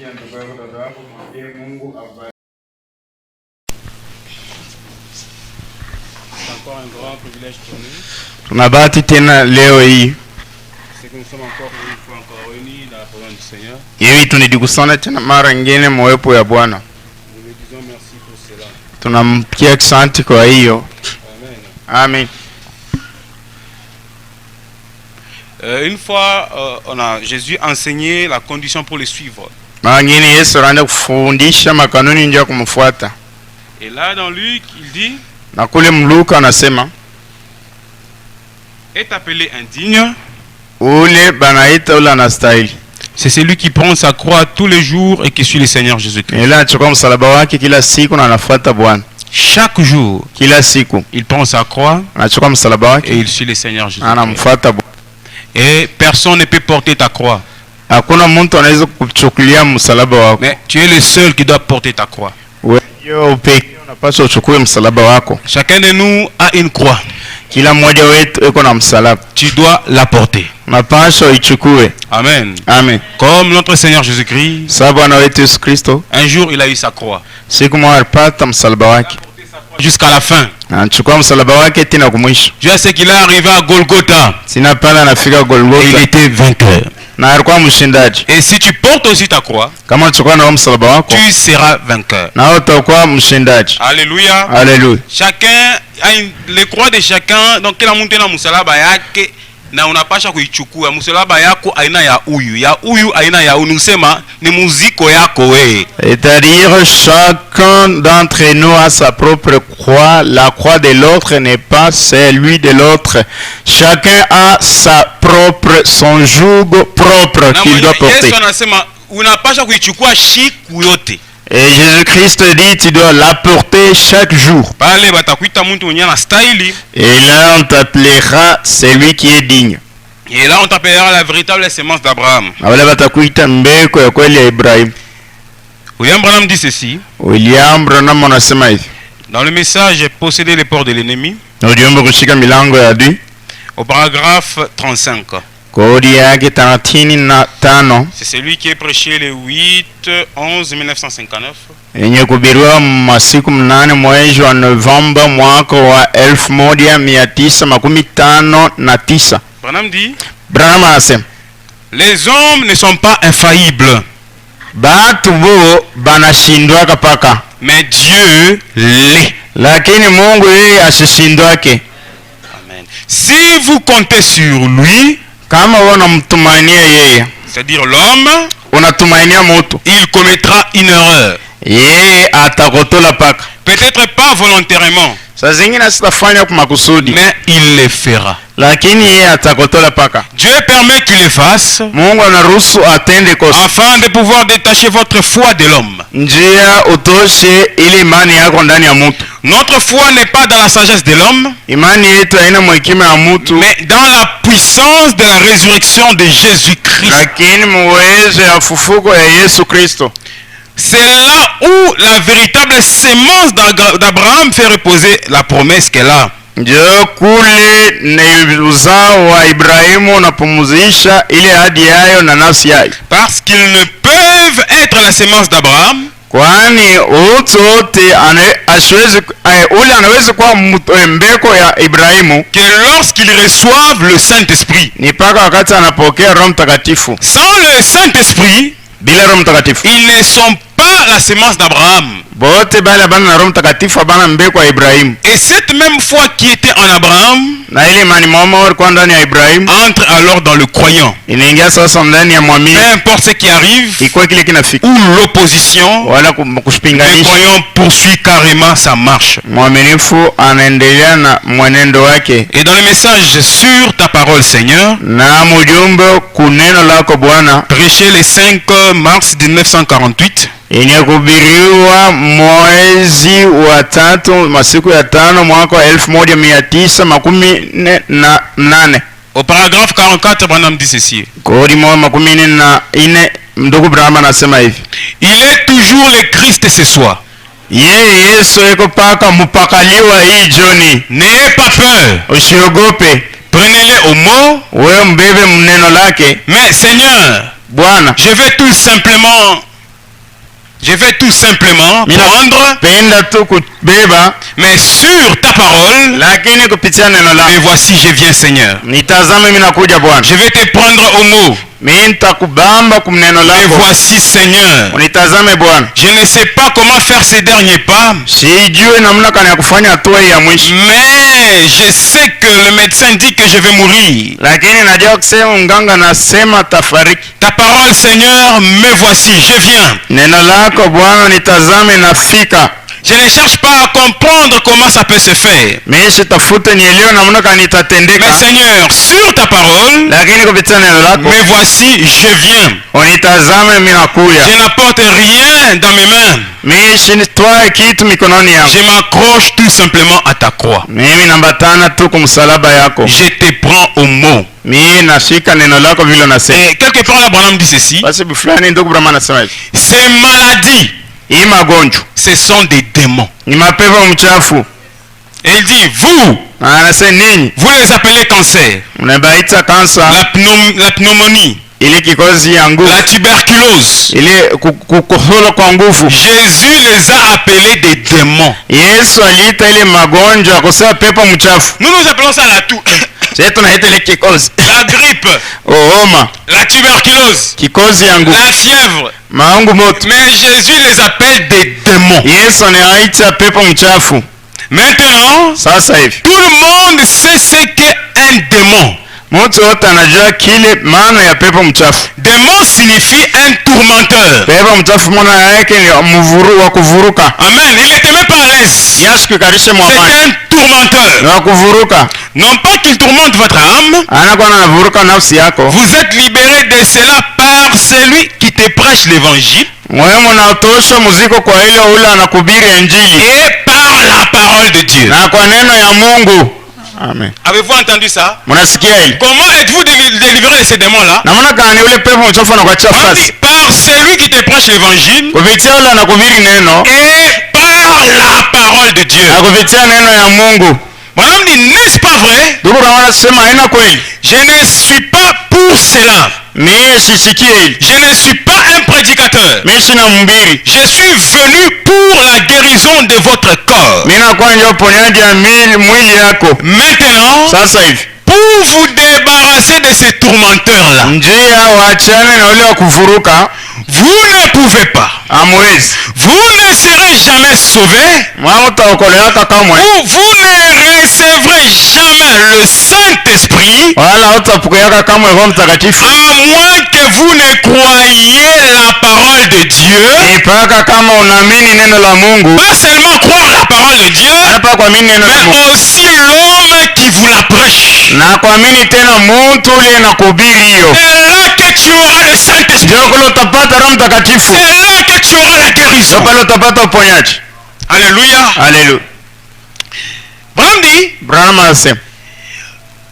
Encore un grand privilège pour nous. Tunabati tena leo hii. C'est que nous sommes encore une fois réunis dans la présence du Seigneur. Hivi tunajikusanya tena mara nyingine mwepo ya Bwana. Nous lui disons merci pour cela. Tunamkia asante kwa hiyo. Amen. Amen. Une fois, Jésus a enseigné la condition pour le suivre. Mara nyingine Yesu anaenda kufundisha makanuni nje kumfuata. Et là dans Luc, il dit, na kule Mluka anasema est appelé indigne. Ule banaita ule anastahili. C'est celui qui prend sa croix tous les jours et qui suit le Seigneur Jésus-Christ. Ila anachukua msalaba wake kila siku na anafuata Bwana. Chaque jour, kila siku il prend sa croix anachukua msalaba wake et il suit le Seigneur Jésus-Christ. Anamfuata Bwana. Et personne ne peut porter ta croix. Hakuna mtu anaweza kuchukulia msalaba wako. Mais tu es le seul qui doit porter ta croix. Wewe pekee unapaswa uchukue msalaba wako. Chacun de nous a une croix. Kila mmoja wetu yuko na msalaba. Tu dois la porter. Unapaswa uichukue. Amen. Amen. Comme notre Seigneur Jésus-Christ. Sababu Bwana wetu Yesu Kristo. Un jour il a eu sa croix. Siku moja alipata msalaba wake. Jusqu'à la fin. Anachukua msalaba wake tena kwa mwisho. Dieu sait qu'il est arrivé à Golgotha. Sina pale anafika Golgotha. Il était vainqueur. Na alikuwa mshindaji. Et si tu portes aussi ta croix, kama unachukua na msalaba wako, tu seras vainqueur. Na utakuwa mshindaji. Alléluia. Alléluia. Chacun a les croix de chacun, donc kila mtu na msalaba yake na unapasha kuichukua. Msalaba yako aina ya huyu aina ya huyu, nisema ni muziko yako wewe. C'est-à-dire chacun d'entre nous a sa propre croix. La croix de l'autre n'est pas celui de l'autre. Chacun a sa propre, son joug propre qu'il doit porter. Yesu anasema unapasha kuichukua siku yote. Et Jésus-Christ dit tu dois la porter chaque jour. Pale batakuita mtu mwenye na style. Et là on t'appellera celui qui est digne. Et là on t'appellera la véritable semence d'Abraham. Wale batakuita mbeko ya kweli ya Ibrahim. William Branham dit ceci. William Branham anasema hivi. Dans le message posséder les portes de l'ennemi. Ujumbe kushika milango ya adui. Au paragraphe 35. Kodi yake 35. C'est celui qui est prêché le 8/11/1959. Yenye kubiriwa masiku 8 mwezi wa Novemba mwaka wa 1959. Branham dit. Branham anasema les hommes ne sont pas infaillibles. Batu bo banashindwa kapaka. Mais Dieu l'est. Lakini Mungu yeye asishindwake. Amen. Si vous comptez sur lui, kama unamtumainia yeye, c'est-à-dire l'homme, unatumainia mtu, il commettra une erreur. Yeye atakotola paka. Peut-être pas volontairement. Saa zingine sitafanya kwa makusudi. Mais il le fera. Lakini yeye atakotola paka. Dieu permet qu'il le fasse. Mungu anaruhusu atende kosa. Afin de pouvoir détacher votre foi de l'homme. Njia utoshe ile imani yako ndani ya mtu. Notre foi n'est pas dans la sagesse de l'homme. Imani yetu haina mwekima ya mtu. Mais dans la puissance de la résurrection de Jésus-Christ. Lakini muwezo ya fufuko ya Yesu Kristo. C'est là où la véritable sémence d'Abraham fait reposer la promesse qu'elle a. Ndio kule ni uzao wa Ibrahimu unapumzisha ile ahadi yayo na nafsi yayo. Parce qu'ils ne peuvent être la sémence d'Abraham. Kwani wote ule anaweza kuwa mbeko ya Ibrahimu que lorsqu'ils reçoivent le Saint-Esprit. Ni paka wakati anapokea Roho Mtakatifu. Sans le Saint-Esprit, bila Roho Mtakatifu, ils ne sont pas la sémence d'Abraham. Bote bale bana na Roho Mtakatifu bana mbeko ya Ibrahimu. Et cette même foi qui était en Abraham, na ile imani mama walikuwa ndani ya Ibrahimu, entre alors dans le croyant. Inaingia sasa ndani ya mwamini. Peu importe ce qui arrive, iko kile kinafika, ou l'opposition, wala kushpinganisha, le croyant poursuit carrément sa marche. Mwaminifu anaendelea na mwenendo wake. Et dans le message sur ta parole Seigneur, na mjumbe kuneno lako Bwana, prêché le 5 mars 1948, yenye kubiriwa mwezi wa 3 masiku ya 5 mwaka wa 1948. Au paragraphe 44, Branham dit ceci. Kodi mo 44 ndugu Branham anasema hivi. Il est toujours le Christ ce soir. Yeye Yesu yuko paka mpakaliwa hii jioni. N'ayez pas peur. Usiogope. Prenez-le au mot. Wewe mbebe mneno lake. Mais Seigneur, Bwana, je vais tout simplement Je vais tout simplement Mina prendre, penda tu kubeba, mais sur ta parole, lakini kupitia neno mais lako. voici, je viens, Seigneur. Nitazame mimi nakuja Bwana. Je vais te prendre au mot, Mimi nitakubamba kumneno mais lako. voici, Seigneur. Unitazame Bwana. Je ne sais pas comment faire ces derniers pas, Sijui namna gani ya kufanya hatua hii ya mwisho. mais je sais que le médecin dit que je vais mourir. Lakini najua kusema mganga nasema tafariki. Ta parole, Seigneur, me voici, je viens. Neno lako Bwana nitazame nafika. Je ne cherche pas à comprendre comment ça peut se faire. Mimi sitafute nielewe namna gani Mais itatendeka. Seigneur, sur ta parole, Lakini kupitia neno lako me voici, je viens. unitazame mimi nakuja. Je n'apporte rien dans mes mains. Mimi sinitwae kitu mikononi yangu. Je m'accroche tout simplement à ta croix. Mimi nambatana tu kumsalaba yako. Je te prends au mot. Mimi nashika neno lako vile unasema. Et quelque part là, Branham dit ceci. Basi fulani ndugu Brahma anasema hivi. Ces maladies, Hii magonjwa ce sont des démons. ni mapepo mchafu. Et il dit, vous, Na anasema nini? vous les appelez cancer, Unabaita kansa, la pneumonie, ile kikozi ya nguvu, la tuberculose. ile kukohola kwa nguvu. Jésus les a appelés des démons. Yesu aliita ile magonjwa kusema pepo mchafu. Nous nous appelons ça la toux, Sasa tunaita ile kikozi. la grippe, Homa, la tuberculose, kikozi ya nguvu, la fièvre. maungu moto. Mais Jésus les appelle des démons. Yesu anaita pepo mchafu. Maintenant, Sasa hivi tout le monde sait ce qu'est un démon. mtu wote anajua kile maana ya pepo mchafu. Démon signifie un tourmenteur. Pepo mchafu maana yake ni mvuru wa kuvuruka. Amen. Il n'était même pas à l'aise. Yesu kikarishe C'est mwamani. un tourmenteur. Ni wa kuvuruka. Non pas qu'il tourmente votre âme. Anakuwa anavuruka nafsi yako. Vous êtes libéré de cela par celui qui te prêche l'évangile Wewe unatosha muziko kwa ile ule anakubiri injili et par la parole de Dieu. na kwa neno ya Mungu. Amen. Avez-vous entendu ça? Mnasikia hili? Comment êtes-vous délivré de ces démons-là? Namna gani ule pepo mchafu anakuachia On dit fasi? par celui qui te prêche l'évangile Kupitia ule anakubiri neno et par la parole de Dieu. na kupitia neno ya Mungu. Madame dit, n'est-ce pas vrai? Ndugu wanasema haina kweli. Je ne suis pas pour cela. Mimi sisikie hili. Je ne suis pas un prédicateur. Mimi sina mhubiri. Je suis venu pour la guérison de votre corps. Mimi nakuwa ndio uponyaji ya mwili yako. Maintenant, Sasa hivi pour vous débarrasser de ces tourmenteurs-là, njia waachane na ule wa kuvuruka. vous ne pouvez pas. Amwezi. Vous ne serez jamais sauvés. Mwa utaokolewa kamwe. Vous ne recevrez jamais le Saint-Esprit Wala utapokea kamwe Roho Mtakatifu. à moins que vous ne croyiez la parole de Dieu. Ipaka kama unaamini neno la Mungu. Pas seulement croire la parole de Dieu, Hapa kuamini neno la Mungu. mais aussi l'homme qui vous la prêche. Na kuamini tena mtu ule nakuhubiri hiyo. C'est là que tu auras le Saint-Esprit. Ndio kule utapata Roho Mtakatifu. C'est là que tu auras la guérison. Ndio pale utapata uponyaji. Alléluia. Haleluya. Branham dit, Branham anasema,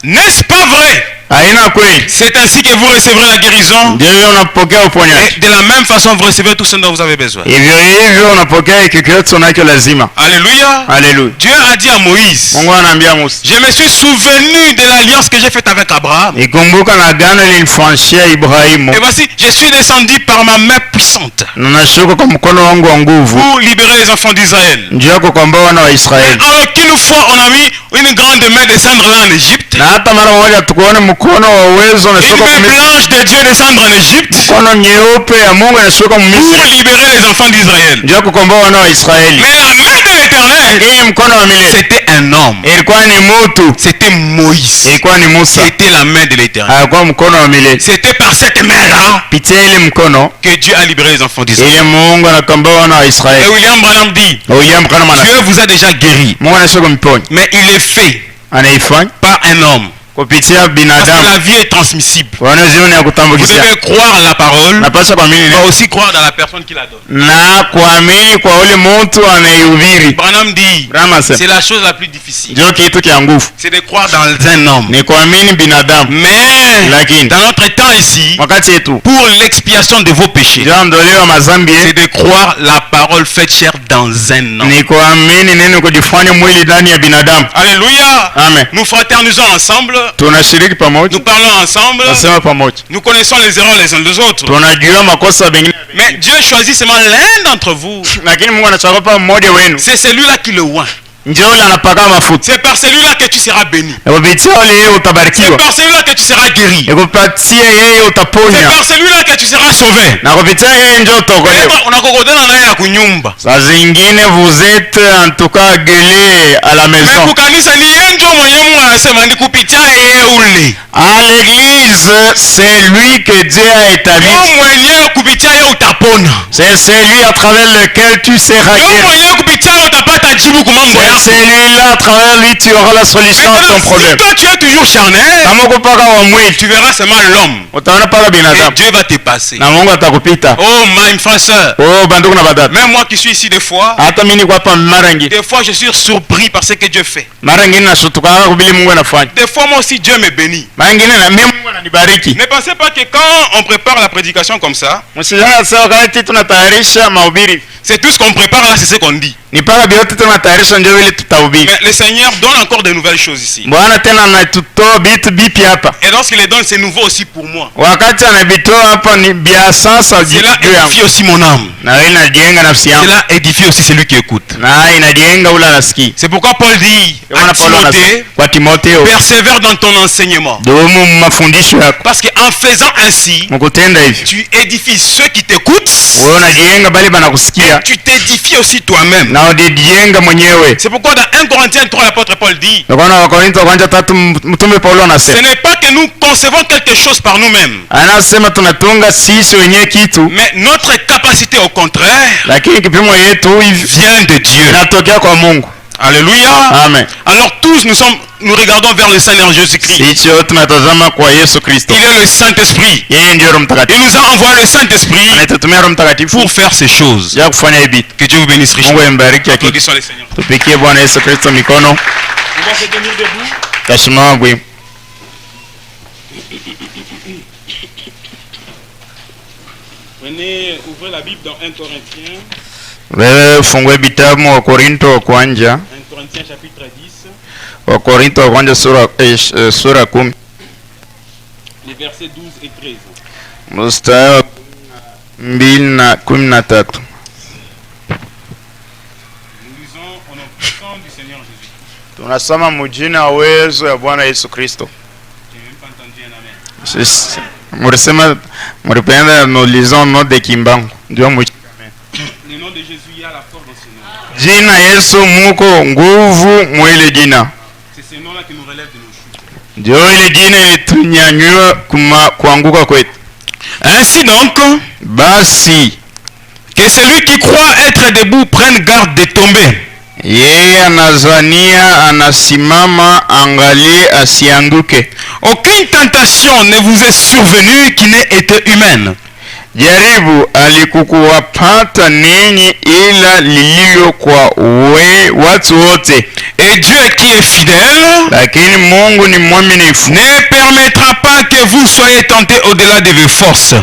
n'est-ce pas vrai? haina kweli. C'est ainsi que vous recevrez la guérison. Ndio hiyo unapokea uponyaji. Et de la même façon, vous recevez tout ce dont vous avez besoin. Hivyo hivyo unapokea kikireto unacho lazima. Alléluia. Haleluya. Dieu a dit à Moïse, Mungu anaambia Musa, je me suis souvenu de l'alliance que j'ai faite avec Abraham. ikumbuka na agano lilifanyia Ibrahimu. Et voici, je suis descendu par ma main puissante Na nashuka kwa mkono wangu wa nguvu. pour libérer les enfants d'Israël. Ndio yako kwamba wana wa Israeli. En aucune fois on a vu une grande main descendre là en Égypte. Na hata mara moja tukuone mkono wa uwezo Une unashuka main kwa blanche de Dieu descendre en Égypte mkono nyeupe ya Mungu inashuka pour Misri. libérer les enfants d'Israël. Ndio kukomboa wana wa Israeli. Mais la main de l'Éternel, Hii mkono wa milele c'était un homme. ilikuwa ni mtu, C'était Moïse. ilikuwa ni Musa. C'était la main de l'Éternel. Haikuwa mkono wa milele. C'était par cette main-là Pitia ile mkono que Dieu a libéré les enfants d'Israël. ile Mungu anakomboa wana wa Et Israeli. William Branham dit, William Branham anasema, Dieu vous a déjà guéri, Mungu anashuka mponyo. mais il est fait Anaifanya par un homme. kupitia Parce que binadamu. la vie est transmissible. Wanazioni ya Vous kutambukizia. devez croire la parole, Napaswa kuamini mais neno aussi croire dans la personne qui la donne. na kuamini kwa ule mtu anaihubiri. Branham dit, Branham anasema, c'est la chose la plus difficile. ndio kitu kia nguvu C'est de croire dans un homme. ni kuamini binadamu. Mais Lakini dans notre temps ici, wakati yetu pour l'expiation de vos péchés, ndio ondolewa mazambi c'est yetu de croire la parole faite chair dans un homme. ni kuamini neno kujifanya mwili ndani ya binadamu. Alléluia. Amen. Nous fraternisons ensemble. tunashiriki pamoja, nous parlons ensemble, tunasema pamoja, nous connaissons les erreurs les uns des autres. tunajua makosa mengine, Mais Dieu choisit seulement l'un d'entre vous. lakini Mungu anachagua mmoja wenu, C'est celui-là qui le oint. ndio yule anapaka mafuta, C'est par celui-là que tu seras béni. na kupitia yule yeye C'est utabarikiwa, par celui-là que tu seras guéri. na kupitia yeye C'est utaponya, par celui-là que tu seras sauvé. na kupitia yeye ndio utaokolewa. Unakokotana naye ya kunyumba. Saa zingine vous êtes en tout cas gueulé à la Mais maison. kukanisa ni yeye ndio mwenye Mungu anasema ni kupitia yeye ule. À l'église, c'est lui que Dieu a établi. Ndio mwenye kupitia yeye utapona. C'est celui à travers lequel tu seras Ndio guéri. mwenye kupitia yeye utapata jibu kwa mambo C'est yako. celui-là à travers lui tu auras la solution à ton Maintenant, si problème. toi tu es toujours charnel, Kama uko paka wa mwili, tu verras seulement l'homme. utaona paka Et binadamu Dieu va te passer. na Mungu atakupita. Oh, my frère, sœur. Oh, bandugu na badada. Même moi qui suis ici des fois, Hata mimi niko hapa mara nyingi. des fois je suis surpris par ce que Dieu fait. Mara nyingine nashutuka kubili Mungu anafanya. Des fois moi aussi Dieu me bénit. Mara nyingine na mimi Mungu ananibariki. Ne pensez pas que quand on prépare la prédication comme ça, Msijana sasa wakati tunatayarisha mahubiri. c'est tout ce qu'on prépare là, c'est ce qu'on dit. Ni paka biote tunatayarisha ndio vile tutahubiri. Mais le Seigneur donne encore de nouvelles choses ici. Bwana tena anatutoa vitu vipya hapa. Et lorsqu'il les donne, c'est nouveau aussi pour moi. Wakati anavitoa hapa ni vya sasa Cela juu yangu. édifie aussi mon âme. Na wewe inajenga nafsi yangu. Cela édifie aussi celui qui écoute. Na inajenga ule anasikia. C'est pourquoi Paul dit Ndio à maana Paulo anasema Timothée, kwa Timotheo, persévère dans ton enseignement. dumu mafundisho yako. Parce qu'en faisant ainsi, Mkutenda hivi, tu édifies ceux qui t'écoutent. wewe unajenga bali banakusikia Tu t'édifies aussi toi-même. na unajenga mwenyewe. C'est pourquoi dans 1 Corinthiens 3, l'apôtre Paul dit, Ndio kwa Wakorintho kwanza 3 mtume Paulo ce anasema, n'est pas que nous concevons quelque chose par nous-mêmes, anasema tunatunga sisi wenyewe kitu, mais notre capacité au contraire lakini kipimo yetu hivi vient de Dieu. inatokea kwa Mungu. Alléluia. Amen. Alors tous nous regardons vers le Seigneur Jésus-Christ. Sisi wote tunatazama kwa Yesu Kristo. Il est le Saint-Esprit. Yeye ndio Roho Il Mtakatifu. nous a envoyé le Saint-Esprit Anatutumia Roho Mtakatifu pour faire ces choses. ya kufanya hivi. Que Dieu vous bénisse richement. Mungu ambariki hakika. Applaudissons le Seigneur. Tupikie Bwana Yesu Kristo mikono. On va se tenir debout. Tashimama bwi. Prenez, ouvrez la Bible dans 1 Corinthiens. Wewe fungue vitabu wa Korinto wa kwanza. 1 Corinthiens chapitre 10, Wa Korinto wa kwanza sura 10 les versets 12 et 13. mstari wa 2 na 13. Nous lisons au nom puissant du Seigneur Jésus. Tunasoma mjina wa uwezo ya Bwana Yesu Kristo. Je n'ai même pas entendu un amen. Sisi mulisema mulipenda nous lisons nom de Kimbangu. Ndio mjina. Le nom de Jésus, il y a la force dans ce nom. Jina Yesu muko nguvu mwile jina. C'est ce nom-là qui nous relève de nos chutes. Ndio ile jina ilitunyanyua kuanguka kwetu. Ainsi donc, Basi que celui qui croit être debout prenne garde de tomber. yeye anazania anasimama, angalie asianguke. Aucune tentation ne vous est survenue qui n'ait été humaine. Jaribu alikukuwapata ninyi ila lililo kwa watu wote, Et Dieu qui est fidèle lakini Mungu ni mwaminifu, ne permettra pas que vous soyez tentés au-delà de vos forces.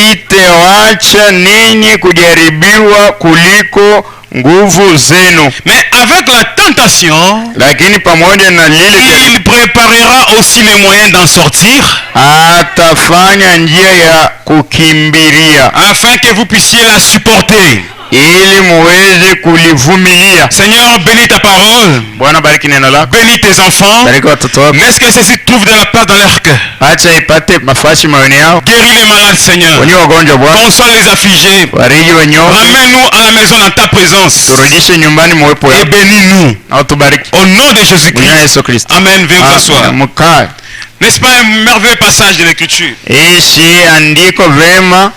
asitewacha ninyi kujaribiwa kuliko nguvu zenu, Mais avec la tentation, lakini pamoja na lile il préparera aussi les moyens d'en sortir, atafanya njia ya kukimbilia afin que vous puissiez la supporter. ili muweze kulivumilia. Seigneur, bénis ta parole, Bwana, bariki neno lako, bénis tes enfants, bariki watoto wako, mais que ceci trouve de la place dans leur cœur. acha ipate nafasi moyoni yao. Guéris les malades, Seigneur. Wenye wagonjwa Bwana, Console les affligés. wariji wenyofu, Ramène-nous à la maison dans ta présence. turudishe nyumbani mwepo Et yako bénis-nous. na utubariki. Au nom de Bwana Jésus-Christ. Yesu Kristo. Amen. Veuillez vous asseoir. Mkae. N'est-ce pas un merveilleux passage de l'écriture? Ishi andiko vema.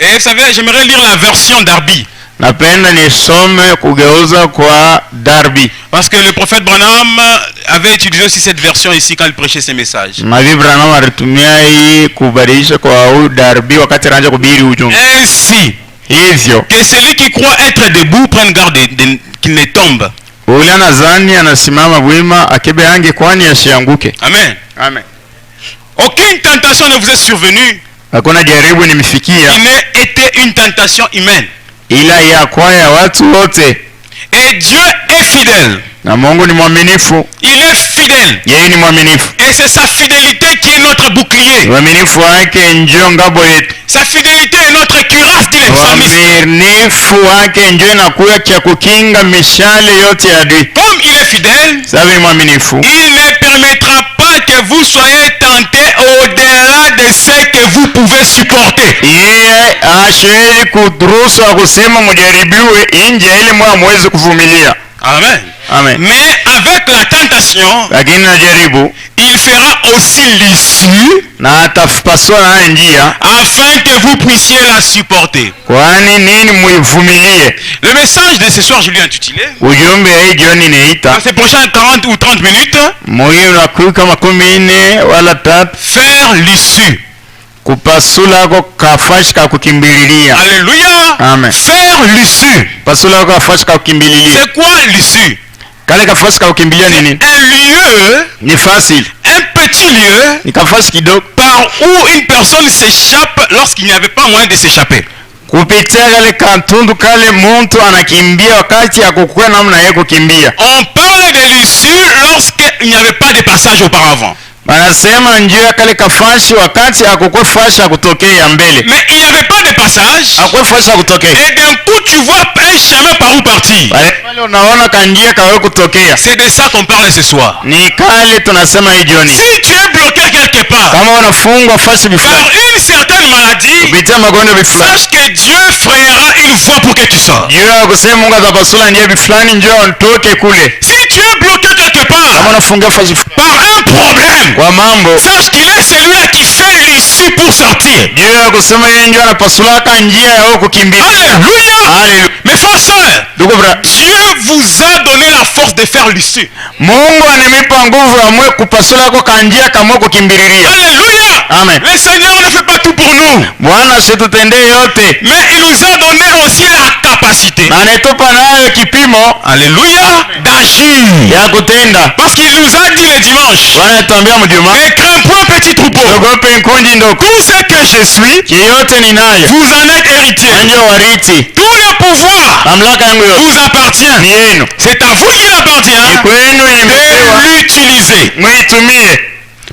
Et vous savez, j'aimerais lire la version d'Arby. Napenda nisome kugeuza kwa Darby. Parce que le prophète Branham avait utilisé aussi cette version ici quand il prêchait ses messages. Nabii Branham alitumia hii kubadilisha kwa huyu Darby wakati anaanza kuhubiri ujumbe. Ainsi, Hivyo que celui qui croit être debout prenne garde qu'il ne tombe. ule anazani anasimama wima akebe ange kwani asianguke. Amen. Amen. Aucune tentation ne vous est survenue Hakuna jaribu qui nimefikia n'ait été une tentation humaine. ila ya kwa ya watu wote. Et Dieu est fidèle. Na Mungu ni mwaminifu. Il est fidèle. Yeye ni mwaminifu. Et c'est sa fidélité qui est notre bouclier. Uaminifu wake ndio ngabo yetu. Sa fidélité est notre cuirasse, dit le psalmiste. Uaminifu wake ndio inakuwa cha kukinga mishale yote ya adui. Comme il est fidèle, Sababu ni mwaminifu. il ne permettra pas que vous soyez tentés au-delà de ce que vous pouvez supporter. Yeye hashwezi kuruhusu kusema mjaribiwe nje ili mweze kuvumilia. Amen. Amen. Mais avec la tentation, Lakini na jaribu, il fera aussi l'issue na atapasua naye njia afin que vous puissiez la supporter. kwani nini muivumilie. Le message de ce soir, je l'ai intitulé, Ujumbe hii jioni dans inaita ces prochaines 40 ou 30 minutes, muhimu na kuika 4 wala 3 faire l'issue. kupasula ko kafashi ka kukimbililia. Alléluia. Amen. Faire l'issue. Pasula ko kafashi ka kukimbililia. C'est quoi l'issue? Kale kafashi ka kukimbilia C'est nini? un lieu, Ni facile. un petit lieu Ni kafashi kidogo par où une personne s'échappe lorsqu'il n'y avait pas moyen de s'échapper. kupitia kale kantundu kale muntu anakimbia wakati akukuwa namna yeye kukimbia. On parle de l'issue lorsqu'il n'y avait pas de passage auparavant. Wanasema njia kale kafashi wakati akukuwa fashi akutokea mbele. Mais il n'y avait pas de passage. Akukuwa fashi akutokea. Et d'un coup, tu vois un chemin par où partir. Pale unaona kanjia kawe kutokea. C'est de ça qu'on parle ce soir. Ni kale tunasema hii jioni. Si tu es bloqué quelque part Kama unafungwa fashi par bifulani une certaine maladie, kupitia magonjwa bifulani, sache que Dieu frayera une voie pour que tu sors. juu ya kusema Mungu atapasula njia bifulani njoo ontoke kule. Si tu es bloqué quelque part Kama unafungia fashi par un problème, kwa mambo, sache qu'il est celui-là qui fait l'issue pour sortir. juu ya kusema yeye njoo anapasulaka njia ya wewe kukimbia. Alléluia. Haleluya. Mes frères et sœurs, Ndugu bra, Dieu vous a donné la force de faire l'issue. Mungu anemipa nguvu ya mwe kupasula kwa kanjia kama kukimbililia. Alléluia. Amen. Le Seigneur ne fait pas tout pour nous, Bwana situtendee yote. mais il nous a donné aussi la capacité, Na anatupa nayo kipimo alléluia, d'agir. ya kutenda. Parce qu'il nous a dit le dimanche, Bwana tuambia mjuma, ne crains point petit troupeau, ogope nkundi ndogo. tout ce que je suis, Kiyote ninayo. vous en êtes héritier. Anjo wariti. Tout le pouvoir Mamlaka yangu yote vous appartient. ni yenu. C'est à vous qu'il appartient Kwenu imepewa, de l'utiliser. muitumie.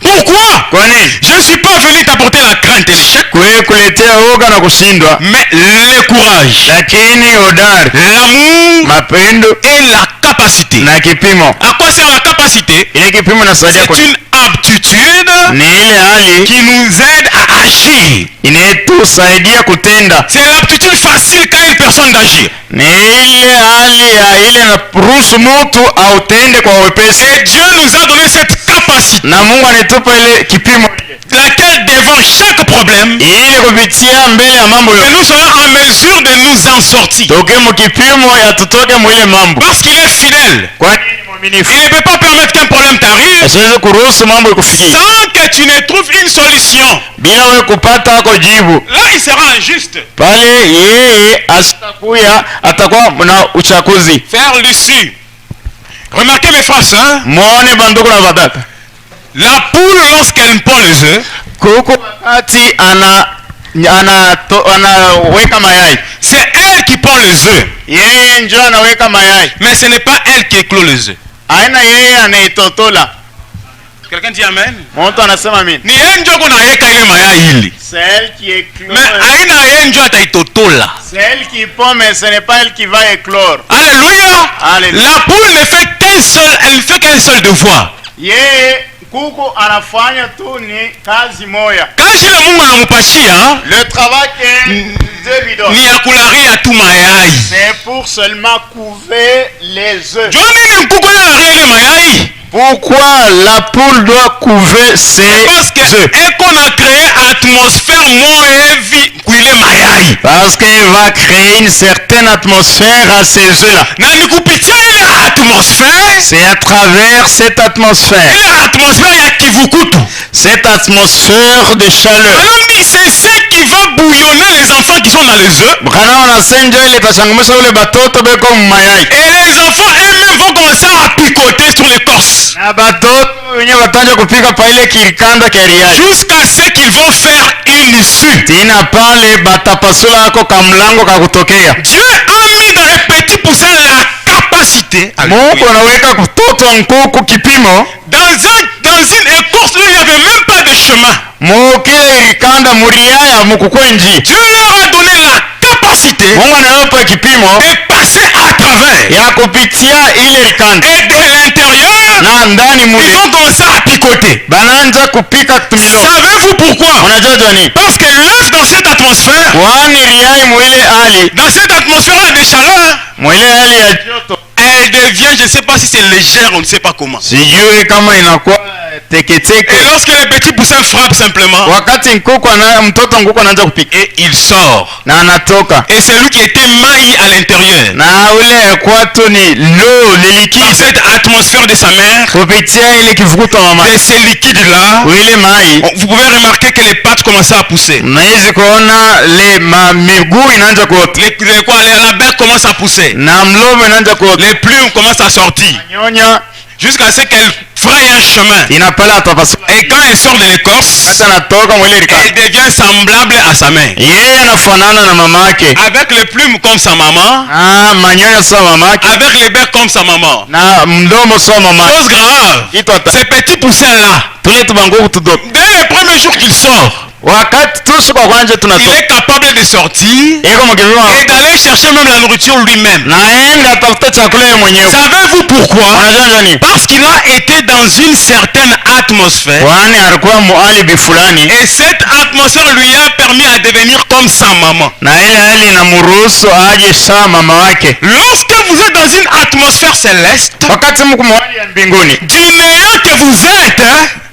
Pourquoi? Kwa nini? Je ne suis pas venu t'apporter la crainte et l'échec, Kwe kuletea uoga na kushindwa, mais le courage, lakini hodari, l'amour mapendo et la capacité. na kipimo. À quoi sert la capacité? Ile kipimo nasaidia C'est kwa une aptitude ni ile hali qui nous aide à agir. inayetusaidia kutenda. C'est l'aptitude facile qu'a une personne d'agir. Ni ile hali ya ile inaruhusu mtu autende kwa wepesi, Et Dieu nous a donné cette capacité, na Mungu anatupa ile kipimo laquelle devant chaque problème, ili kupitia mbele ya mambo que yote nous soyons en mesure de nous en sortir. toke mukipimo ya tutoke mwile mambo. Parce qu'il est fidèle. Kwani ni mwaminifu, Il ne peut pas permettre qu'un problème t'arrive asiwezi kuruhusu mambo ikufikie sans que tu ne trouves une solution. bila wewe kupata ako jibu. Là, il sera injuste. Pale yeye asitakuya atakuwa na uchakuzi. Faire l'issue. Remarquez mes frères, hein? Muone bandugu na batata, La poule, lorsqu'elle pond les œufs, kuku wakati anaweka mayai, c'est elle qui pond les œufs. yeye njo anaweka mayai, Mais ce n'est pas elle qui éclot les œufs. aina yeye anaitotola. Quelqu'un dit amen? Mtu anasema mimi, Ni yeye ndio kunaweka ile mayai hili. c'est elle qui éclore, Mais aina yeye ndio ataitotola. c'est elle qui pond, mais ce n'est pas elle qui va éclore. Alléluia. Alléluia. La poule ne fait qu'un seul, elle ne fait qu'un seul devoir. Yeye kuku anafanya tu ni kazi moya. Kazi ile Mungu anampatia Le travail que Dieu lui donne, ni ya kularia tu mayai. c'est pour seulement couver les œufs. Jua nini mkuku analaria ile mayai? Pourquoi la poule doit couver ses Parce que œufs? qu'on a créé atmosphère moins heavy kuile mayai. Parce qu'il va créer une certaine atmosphère à ces œufs-là. Na ni kupitia ile atmosphère, C'est à travers cette atmosphère, ile atmosphère ya kivukutu. cette atmosphère de chaleur. Alors dit c'est ce qui va bouillonner les enfants qui sont dans les œufs. Kana wanasenja ile tachangamsha ule batoto beko mayai. Et les enfants eux-mêmes vont commencer à picoter sur l'écorce. Na batoto wenyewe watanja kupika pa ile kikanda kia riai. Jusqu'à ce qu'ils vont faire une issue. Tina pale batapasula ako kamlango kakutokea. Dieu a mis dans les petits poussins la capacité quantité. Mungu anaweka mtoto wa nkuku kipimo. Dans une écorce où il n'y avait même pas de chemin. Mukile ikanda muriaya mukukwenji. Dieu leur a donné la capacité Mungu anawapa kipimo de passer à travers. ya kupitia ile ikanda. Et de l'intérieur, Na ndani ils mule ont commencé à picoter. bananja kupika tumilo. Savez-vous pourquoi? Unajua nini? Parce que l'œuf dans cette atmosphère, Kwani riai mwile hali, dans cette atmosphère de chaleur, mwile hali ya joto. elle devient, je ne sais pas si c'est légère, on ne sait pas comment. Sijui kama inakuwa teketeke. Et lorsque les petits poussins frappent simplement, Wakati mtoto nkuku anaanza kupika et il sort. na anatoka. Et c'est lui qui était maillé à l'intérieur. Na ule kwatu ni lo Dans lilikide cette atmosphère de sa mère, kupitia ile kivukuto mama. de ces liquides-là, Ile mai vous pouvez remarquer que les pattes commençaient à pousser. mnaweza kuona le miguu inaanza kuota La bec commence à pousser. na mlomo inaanza kuota. Les plumes commencent à sortir. Nyonya Jusqu'à ce qu'elle fraye un chemin. inapala tapasuka. Et quand elle sort de l'écorce, Sasa natoka mwile likanda. elle devient semblable à sa mère. Yeye anafanana na mamake. Avec les plumes comme sa maman, Manyoya sawa mamake avec les becs comme sa maman. na mdomo sawa mamake. Chose grave, Itota ces petits poussins-là, tule tubanguku tudogo. dès le premier jour qu'il sort, Wakati tusu kwa kwanje il tunatoka. est capable de sortir Iko mkivima et d'aller chercher même la nourriture lui-même. naenda atafuta chakula yeye mwenyewe. Savez-vous pourquoi? Unajua nini? Parce qu'il a été dans une certaine atmosphère. Kwani alikuwa mualibi fulani Et cette atmosphère lui a permis à devenir comme sa maman. na ile hali inamruhusu aje sawa mama wake. Lorsque vous êtes dans une atmosphère céleste, Wakati mko mwali ya mbinguni du néant que vous êtes,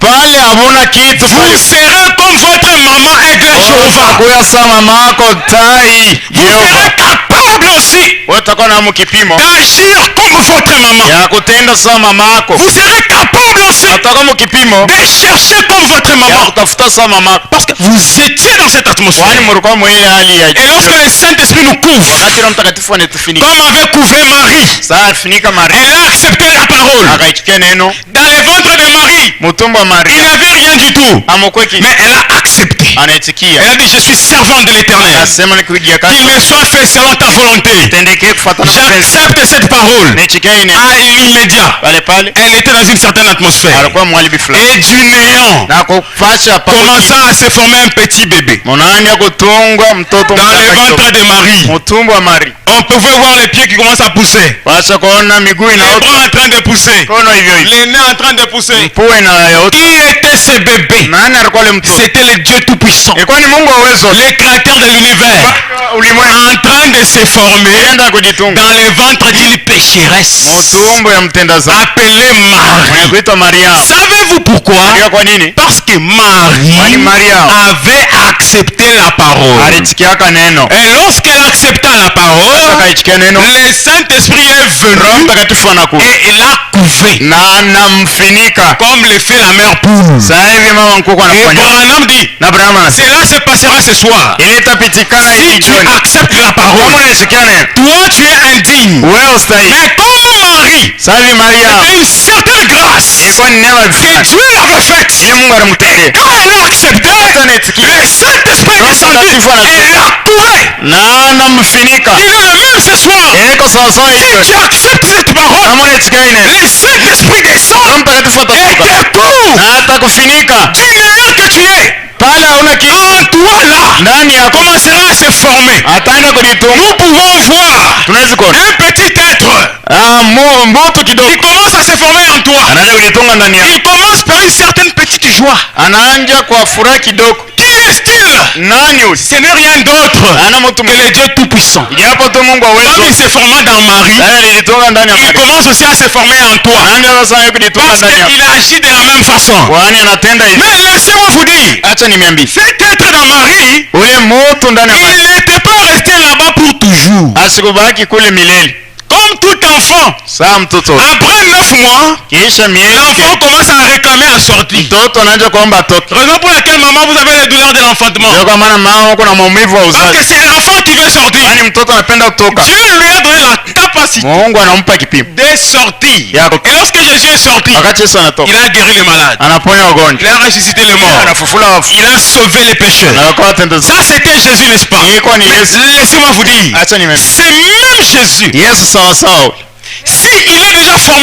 pale hamuna kitu vous pale. serez comme votre maman aigle Jéhovah. Kuya sawa mama wako tai Vous serez capable aussi utakuwa na mkipimo d'agir comme votre maman. ya kutenda sawa mama wako. Vous serez capable aussi Utakuwa mkipimo de chercher comme votre ya maman. kutafuta sawa mama wako. Parce que vous étiez dans cette atmosphère. Kwani mlikuwa mwile hali ya Et lorsque le Saint-Esprit nous couvre, wakati Roho Mtakatifu anatufunika. comme avait couvert Marie, Sasa afunika Maria elle a accepté la parole. akaichukua neno Dans le ventre de Marie, mtumbo wa il Maria n'y avait rien du tout. amokweki Mais elle a accepté. anaitikia. Elle a dit, je suis servante de l'Éternel. Anasema ni kujia Qu'il kazi me soit fait selon ta volonté. tendeke kufuatana na mapenzi. J'accepte cette parole. Naichukua ine À l'immédiat, pale pale elle était dans une certaine atmosphère. alikuwa mwalibi fulani Et du néant, na kupasha commença à se former un petit bébé. munaanja kutungwa mtoto Dans le mchanga ventre de Marie, mtumbo wa Maria. on pouvait voir les pieds qui commencent à pousser. Pasha kuona miguu Les inaota bras en train de pousser. kono hivyo hivyo, Les nez en train de pousser. pua inaota. Qui était ce bébé? Nani alikuwa ile mtoto? C'était le Dieu Tout-Puissant, Ilikuwa ni Mungu wa uwezo le créateur de l'univers, ulimwengu, en train de se former enda kujitunga dans le ventre d'une pécheresse mtumbo ya mtenda dhambi appelée Marie. mwenye kuitwa Maria. Savez-vous pourquoi? Maria kwa nini? Parce que Marie Kwani Maria avait accepté la parole. alisikiaka neno, Et lorsqu'elle accepta la parole, akaisikia neno, le Saint-Esprit est Roho venu Mtakatifu anakuja et il a couvé, na anamfinika. comme le fait la mère poule. Sasa hivi mama mkuu Et anafanya Branham dit, na Abrahamu anasema cela se passera ce soir. ile itapitikana Si hii tu jioni. acceptes la Kama parole, unaisikia neno toi tu es indigne. wewe ustahili. Mais comme Marie, Sasa hivi Maria c'est une certaine grâce ilikuwa ni neema que fulani Dieu avait faite. ile Mungu alimtendea. Quand elle a accepté, Sasa naisikia le Saint-Esprit est descendu et l'a couvé. na anamfinika. Il est le même ce soir. Iko sawa sawa Si hiyo. tu acceptes cette parole, Kama unaisikia hii neno le Saint-Esprit descend Roho Mtakatifu et atashuka te couvre na atakufinika du néant que tu es. pale hauna kitu En toi là, ndani yako, commencera à se former. ataenda kujitunga. Nous pouvons voir Tunaweza kuona un petit être mbutu kidogo qui commence à se former en toi. anaanza kujitunga ndani yako, Il commence par une certaine petite joie. anaanja kwa furaha kidogo. Qui est-il? Nani huyu? Ce n'est rien d'autre Ana mtu que le Dieu Tout-Puissant. japo tu Mungu Comme awezo il se forma dans Marie, naye alijitunga ndani ya il Maria. commence aussi à se former en toi. Anaanza sasa kujitunga Parce ndani yako, qu'il agit de la même façon. kwani anatenda hivi. Mais laissez-moi vous dire, Acha niambie, cet être dans Marie, ule mtu ndani ya Maria il n'était pas resté là-bas pour toujours. asikubaki kule milele. Comme tout enfant, Saa mtoto après 9 mois, kisha miezi l'enfant commence à réclamer à sortir. mtoto anaanza kuomba atoke. Raison pour laquelle maman, vous avez les douleurs de l'enfantement. Ndio kwa maana mama kuna maumivu wa Parce que uzazi, c'est l'enfant qui veut sortir. kwani mtoto anapenda kutoka. Dieu lui a donné la capacité Mungu anampa kipimo. de sortir. Yako. Et lorsque Jésus est sorti, Wakati Yesu anatoka il a guéri les malades. anaponya wagonjwa, Il a ressuscité les morts. anafufula wafu, Il a sauvé les pécheurs. anaokoa watenda dhambi. Ça, c'était Jésus, n'est-ce pas? Ilikuwa ni Yesu. Laissez-moi vous dire, Acha niambie, c'est même Jésus. Yesu sawa sawa, S'il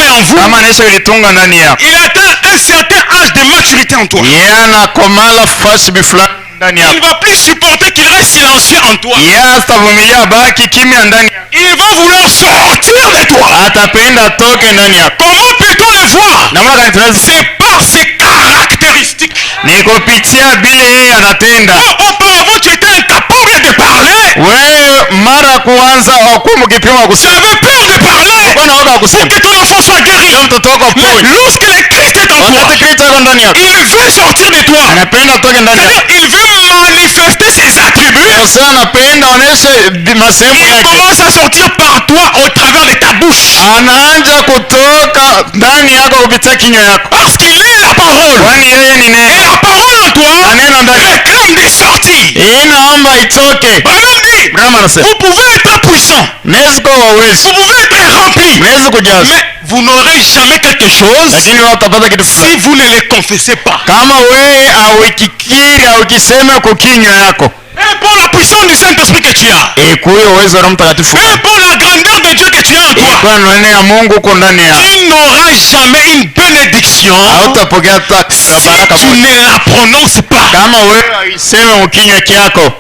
en vous, kama anaweza kulitunga ndani yako, il atteint un certain âge de maturité en toi. yeye anakomala fasi fulani ndani Il yako, ne va plus supporter qu'il reste silencieux en toi. yeye hatavumilia baki kimya ndani yako, Il va vouloir sortir de toi. atapenda atoke ndani yako. Comment peut-on le voir? Namna gani tunaweza? C'est par ses caractéristiques. Ni kupitia vile yeye anatenda. Auparavant, tu étais incapable de parler. Wewe mara kwanza hakuwa mkipima Tu kusema, avais peur de parler. ulikuwa unaoga Pour kusema, que ton enfant soit guéri. leo mtoto wako Mais pole, lorsque le Christ est en toi, wakati Kristo ako ndani yako, il veut sortir de toi. anapenda atoke ndani yako. C'est-à-dire, il veut manifester ses attributs. Sasa anapenda oneshe masehemu Il yake, commence à sortir par toi au travers de ta bouche. anaanza kutoka ndani yako kupitia kinywa yako, Parce qu'il est la parole. kwani yeye ni Et neno, la parole en toi na neno ndani yako réclame des sorties. inaomba itoke. Branham dit, Brahma anasema vous pouvez être puissant, mnaweza kuwa wawezi, vous pouvez être rempli, mnaweza kujaza, mais vous n'aurez jamais quelque chose lakini wewe utapata kitu fulani si vous ne le confessez pas. kama wewe hauikikiri au ukisema kwa kinywa yako. Peu importe la puissance du Saint-Esprit que tu as, Ikuwe uwezo wa Roho Mtakatifu, peu importe la grandeur de Dieu que tu as en toi, ikuwe neno ya Mungu uko ndani yako, tu n'auras jamais une bénédiction hautapokea hata si baraka tu moja ne la prononces pas. kama wewe haiseme kwa kinywa chako.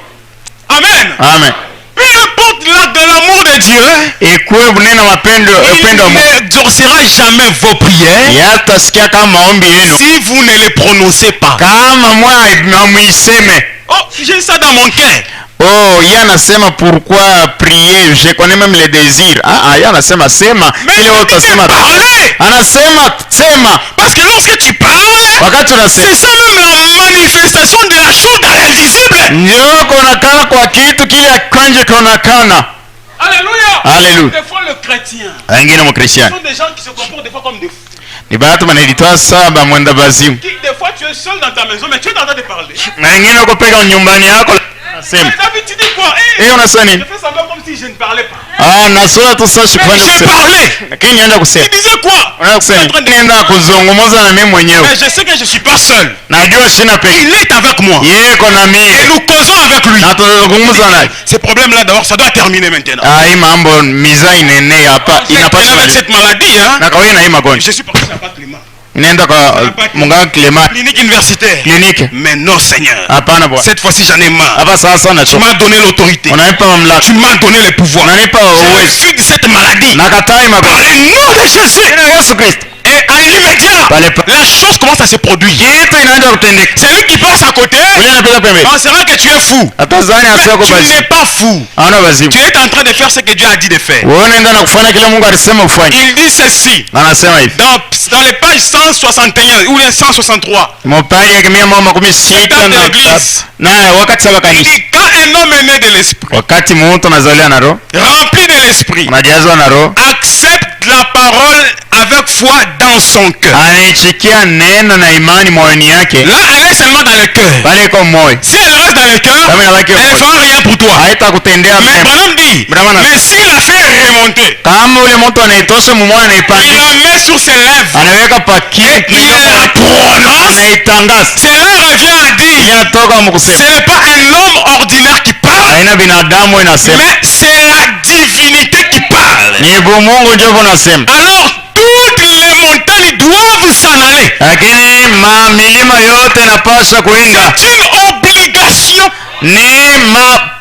Amen. Amen. Peu importe de l'amour de Dieu, Ikuwe bunena upendo wa il Mungu, n'exaucera jamais vos prières yatasikia kama maombi yenu si vous ne les prononcez pas. kama mwamuiseme. Oh, j'ai ça dans mon cœur. Oh, yeye anasema pourquoi prier, je connais même le désir. Yeye anasema sema Mais ile il dit utasema. de parler. Anasema sema, Parce que lorsque tu parles, wakati unasema c'est ça même la manifestation de la chose dans l'invisible. ndio kuonekana kwa kitu kile kanje kuonekana. Alléluia. Haleluya. Des fois, le chrétien, Wengine ce mkristiani sont des gens qui se comportent des fois comme des fous. ni batu banalitoa saba mwenda bazimu, Des fois, tu es seul dans ta maison, mais tu es en train de parler. na wengine uko peka nyumbani yako Mais nasema David, tu dis quoi? unasema Je nini? fais semblant comme si je ne parlais pas. Nasoma tu sasa Mais shukrani j'ai kusema, parlé. lakini nienda kusema, Tu disais quoi? unaenda kusema nienda kuzungumza na mimi mwenyewe, Mais je sais que je ne suis pas seul. najua sina peke, Il est avec moi. yeye iko na Et mimi nous causons avec lui. na tunazungumza naye. Ces problèmes-là, d'abord, ça doit terminer maintenant. Hii mambo miza inene hapa Il inapaswa avec cette maladie, hein. na kawaida na hii magonjwa Je suis parti à Pat Clément, inaenda kwa munganga Clement clinique universitaire. kliniki. Mais non, Seigneur. Hapana bwana, Cette fois-ci, j'en ai marre. hapa sasa Tu nachoka, m'as donné l'autorité. unanipa mamlaka, Tu m'as donné le pouvoir. unanipa Je uwezo, refuse cette maladie. nakatai Par magonjwa le nom de Jésus. jina la Yesu Kristo. Et à l'immédiat, Pale pa- la chose commence à se produire. kitu inaanza kutendeka, C'est lui qui passe à côté. ule anapita pembeni, Pensera que tu es fou. atazani asio Mais tu kubazi, n'es pas fou. ana bazimu. Tu es en train de faire ce que Dieu a dit de faire. Wewe unaenda na kufanya kile Mungu alisema ufanye. Il dit ceci Anasema hivi dans les pages 161 ou les 163. mopali ya mia moja makumi sita État de na l'église. na wakati saba Il kanisa, dit quand un homme est né de l'esprit, wakati mtu anazaliwa na roho, rempli de l'esprit, unajazwa na roho, accepte la parole avec foi dans son cœur. anaichikia neno na imani moyoni yake, Là, elle est seulement dans le cœur. pale iko moyo, Si elle reste dans le cœur, kama inabaki elle ne moyo, fera rien pour toi. haitakutendea Mais mema. Branham dit, Branham anasema, mais s'il a fait remonter, kama ule mtu anaitosha mumoyo, il anaipandisha, la met sur ses lèvres anaweka pakiti, et il la prononce. anaitangaza, Cela revient à dire, inatoka mkusema, ce n'est pas un homme ordinaire qui parle, haina binadamu inasema, mais c'est la divinité qui parle. ni Mungu ndio kunasema. Alors, toutes les montagnes doivent s'en aller. Lakini milima yote inapaswa kuinga, C'est une obligation ni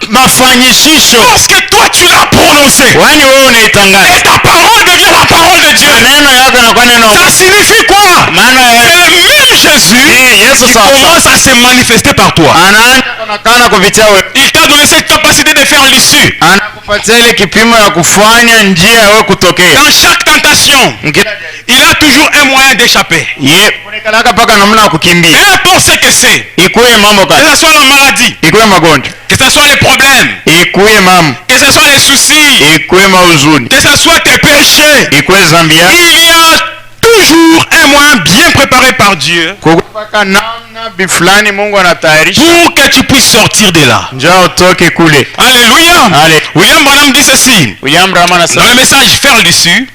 mafanyishisho, parce que toi tu l'as prononcé. wani wewe Et unaitangaza, ta parole devient la parole de Dieu. neno yako inakuwa neno. Ça signifie quoi? Maana C'est le même Jésus ni Yesu qui sasa commence à se manifester par toi. anaanza kuonekana kupitia wewe, Il t'a donné cette capacité de faire l'issue. anakupatia ile kipimo ya kufanya njia ya wewe kutokea. Dans chaque tentation, il a toujours un moyen d'échapper. Ye kunekalaka paka namna ya Peu kukimbia, importe ce que c'est, ikuye mambo que kati, ce soit la maladie, ikuye magonjwa, que ce soit les problèmes, ikuye mambo, que ce soit les soucis, ikuye mauzuni, que ce soit tes péchés, ikuye zambi yako, il y a toujours un moyen bien préparé par Dieu kupaka namna bifulani Mungu anatayarisha pour que tu puisses sortir de là. njoo utoke kule. Alléluia. Allez. William Branham dit ceci William Branham dans anasema le message faire l'issue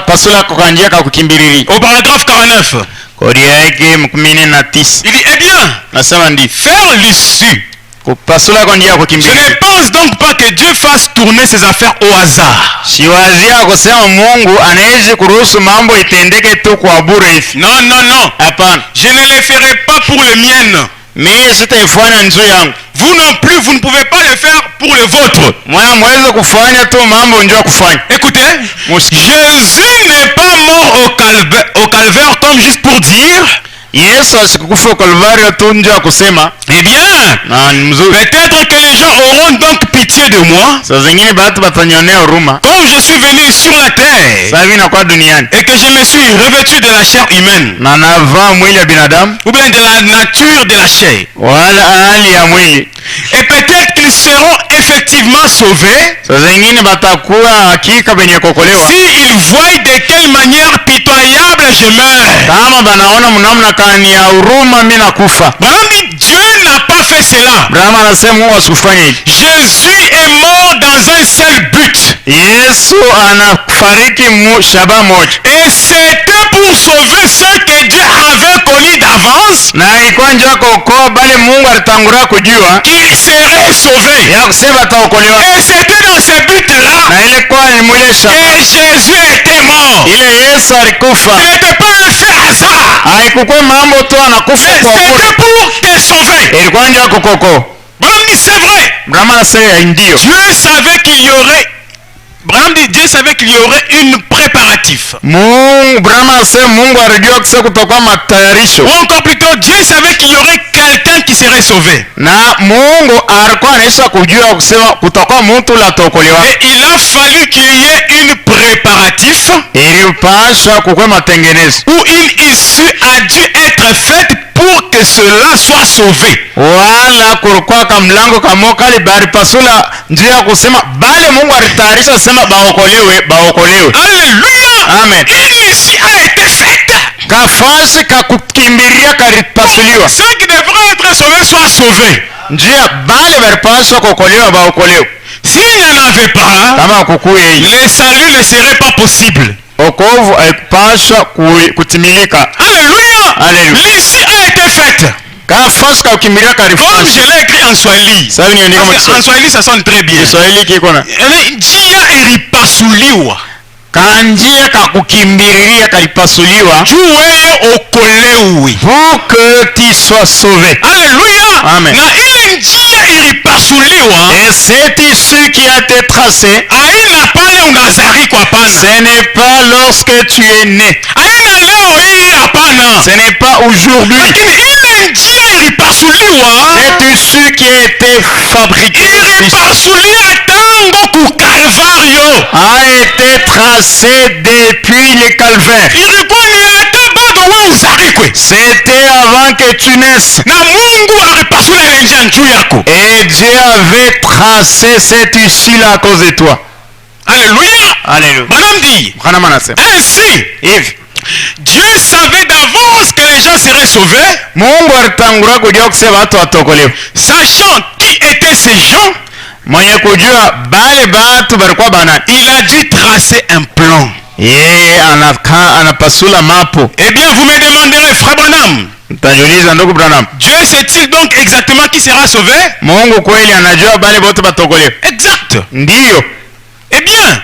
pasula kukanjia kakukimbilili au paragraphe 49. kodi yake 19. Il dit eh bien, Nasema ndi faire l'issue kupasula kwa njia ya Je kukimbilia. ne pense donc pas que Dieu fasse tourner ses affaires au hasard. Siwazia kusema Mungu anawezi kuruhusu mambo itendeke tu kwa bure hivi. Non, non, non. Hapana. Je ne le ferai pas pour les miennes. Mimi sitaifanya njoo yangu. Vous non plus, vous ne pouvez pas le faire pour les vôtres. Mwana mweze kufanya tu mambo njoo kufanya. Écoutez, Muski. Jésus n'est pas mort au calvaire comme juste pour dire, Yesu asikukufa Kalvario tu njoo kusema. eh bien, Na ni mzuri. peut-être que les gens auront donc pitié de moi, Saa zingine batu batanionea huruma. comme je suis venu sur la terre Sasa hivi nakuwa duniani. et que je me suis revêtu de la chair humaine, Na navaa mwili ya binadamu ou bien de la nature de la chair. wala hali ya mwili. Et peut-être qu'ils seront effectivement sauvés Saa zingine batakuwa hakika benye kokolewa. s'ils voient de quelle manière pitoyable je meurs. Kama banaona mnamna kani ya huruma mimi nakufa. Branham dit, Dieu n'a pas fait cela. Brahma anasema Mungu asikufanye hivi. Jésus est mort dans un seul but. Yesu anafariki shaba moja. Et c'était pour sauver ceux que Dieu avait connus d'avance, Na ilikuwa njoo kuokoa bali Mungu alitangura kujua qu'ils seraient sauvés. ya kusema ataokolewa. Et c'était dans ce but-là Na ile kwa ni mwile shaba. que Jésus était mort. Ile Yesu alikufa. Ce n'était pas un fait hasard. Haikuwa mambo tu anakufa Mais kwa bure. c'était pour te sauver. Ilikuwa njoo kukokoa. Branham dit, c'est vrai. Brahma anasema ndio. Dieu savait qu'il y aurait. Branham dit, Dieu savait qu'il y aurait une préparatif. Mungu Brahma anasema Mungu alijua kisa kutoka matayarisho. Ou encore plutôt, Dieu savait qu'il y aurait quelqu'un qui serait sauvé. Na Mungu alikuwa anaisha kujua kusema kutoka mtu la tokolewa. Et il a fallu qu'il y ait une préparatif Ilipasha kukwe matengenezo. où une issue a dû être faite pour que cela soit sauvé. Wala kulikuwa kamlango kamoka balipasula njia ya kusema bale Mungu alitayarisha sema baokolewe. Alléluia. Amen. Une issue a été faite. Kafasi kakukimbilia kalipasuliwa. Ceux qui devraient être sauvés soient sauvés. Njia bale balipaswa kuokolewa baokolewe. S'il n'y en avait pas, Kama kukuye hii le salut ne serait pas possible. okovu haikupaswa kutimilika. Alléluia. Alléluia. L'issue a été faite. Kafasi kakukimbilia Comme kalifasi. je l'ai écrit en Swahili. Sasa niandika Parce kwa que en Swahili, ça sonne très bien. Kiswahili kiko na Njia ilipasuliwa kanjia kakukimbilia kalipasuliwa juu wewe okolewe. pour que tu sois sauvé. Alléluia. Amen. Na ile njia ilipasuliwa Et cette issue qui a été tracée, haina pale unazarikwa, hapana. ce n'est pas lorsque tu es né, Haina leo hii, hapana. ce n'est pas aujourd'hui. Lakini ile njia ilipasuliwa Cette issue qui a été fabriquée ilipasulia tango ku Kalvario. a été tracée depuis le calvaire. Ilikuwa ni hata bado wewe uzarikwe, C'était avant que tu naisses. na Mungu alipasula ile njia juu yako. Et Dieu avait tracé cette issue-là à cause de toi. Alléluia. Alléluia. Branham dit, Branham anasema ainsi hivi, Dieu savait d'avance que les gens seraient sauvés, Mungu alitangura kujua kusema watu watokolewa. sachant qui étaient ces gens. Mwenye kujua bale batu balikuwa bana, Il a dû tracer un plan. yeye anapasula mapo. Eh bien, vous me demanderez, frère Branham, Mtajiuliza ndugu Branham, Dieu sait-il donc exactement qui sera sauvé? Mungu kweli anajua bale bote batokolewa? Exact. Ndiyo. Eh bien,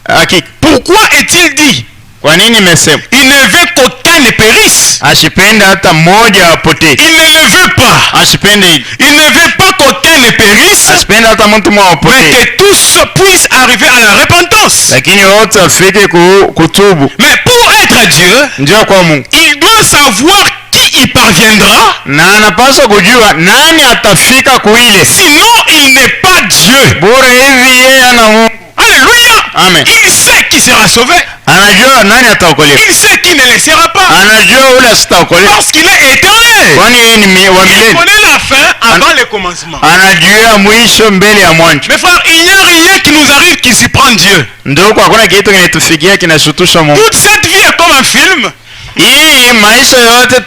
Hakika. pourquoi est-il dit Kwa nini imesema il ne veut qu'aucun ne périsse? asipende hata mmoja apotee? Il ne le veut pas. Asipende hili. Il ne veut pas qu'aucun ne périsse, Asipende hata mtu mmoja mais apotee. que tous puissent arriver à la repentance. Lakini wote afike kutubu. Mais pour être Dieu, Ndio kwa Mungu. il doit savoir qui y parviendra. Na anapaswa kujua nani atafika kuile. Sinon, il n'est pas Dieu. Bure hivi yeye ana Mungu. Alléluia. Amen. Il sait qui sera sauvé. Anajua nani ataokolewa. Il sait qui ne le sera pas. Anajua ule asitaokolewa. Parce qu'il est éternel. Kwani yeye ni wa Il milele. connaît la fin avant le commencement. Anajua mwisho mbele ya mwanzo. Mes frères, il n'y a rien qui nous arrive qui surprend Dieu. Ndio kwa hakuna kitu kinatufikia kinashutusha Mungu. Toute cette vie est comme un film Hii maisha yote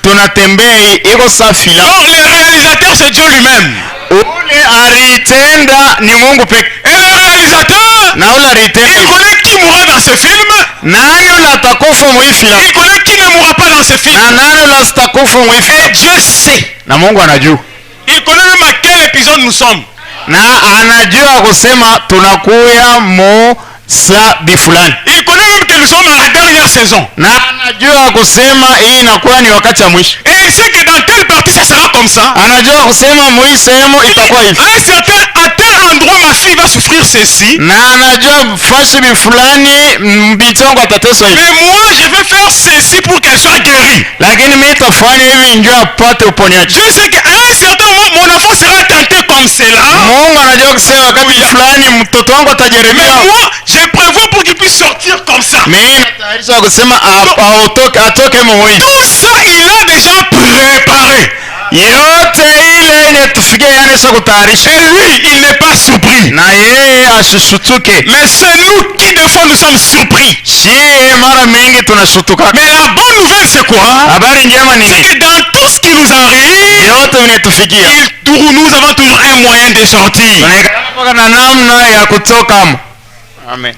tunatembea iko safi la. dont le réalisateur c'est Dieu lui-même. Ule alitenda ni Mungu pekee. Et le réalisateur, Na ule alitenda. il connaît qui mourra dans ce film. Nani ule atakufa muifila? Il connaît qui ne mourra pas dans ce film. Na nani ule asitakufa Et muifila? Dieu sait. Na Mungu anajua. Il connaît même à quelle épisode nous sommes. na anajua kusema tunakuya mu sabi fulani. Il connaît même que nous sommes à la dernière saison. Na anajua kusema hii inakuwa ni wakati wa mwisho. Et il sait que dans telle partie ça sera comme ça. Anajua kusema mwi sehemu itakuwa hivi. À tel endroit ma fille va souffrir ceci. Na anajua fashi fulani mbitongo atateswa hivi. Mais moi je vais faire ceci pour qu'elle soit guérie. Lakini mimi nitafanya hivi ndio apate uponyaji. Je sais qu'à un certain moment mon enfant sera tenté comme cela. Mungu anajua kusema wakati fulani mtoto wangu atajeremia. Mais moi je prévois pour qu'il puisse sortir comme ça. Mimi natayarisha kusema atoke mwe. Tout ça il a déjà préparé. Yote ile inatufikia yanesha kutayarisha. Et lui il n'est pas surpris. Na yeye ashutuke. Mais c'est nous qui des fois nous sommes surpris. Shie mara mingi tunashutuka. Mais la bonne nouvelle c'est quoi? Habari njema ni C'est que dans tout ce qui nous arrive, yote vinatufikia. nous avons toujours un moyen de sortir. Tunaikana na namna ya kutoka. Amen.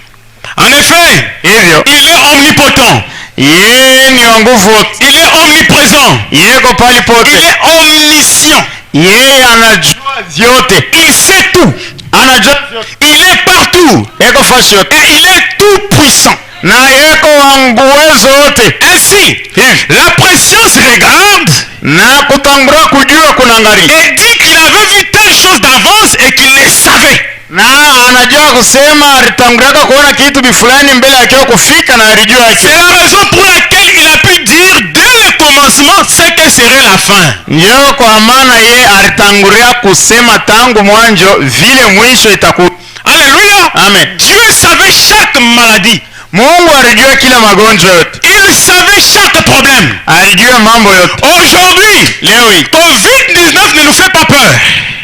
En effet, Hivyo il est omnipotent. yeye ni wa nguvu, Il est omniprésent. yeko pali Il pote, est omniscient. yeye anajua vyote, Il sait tout. anajua vyote, Il est partout. yeko fashi yote, Et il est tout puissant. na yeko wa uwezo wote. Ainsi, la préscience regarde Na kutangura kujua kunangalia, et dit qu'il avait vu telle chose d'avance et qu'il le savait. na anajua kusema alitanguraka kuona kitu bifulani mbele akiwa kufika na alijua yake. C'est la raison pour laquelle il a pu dire dès le commencement ce que serait la fin. Ndio kwa maana ye alitangulia kusema tangu mwanzo vile mwisho itakuwa. Alléluia. Amen. Dieu savait chaque maladie. Mungu alijua kila magonjwa yote, Il savait chaque problème. alijua mambo yote. Aujourd'hui, Leo hii Covid-19 ne nous fait pas peur.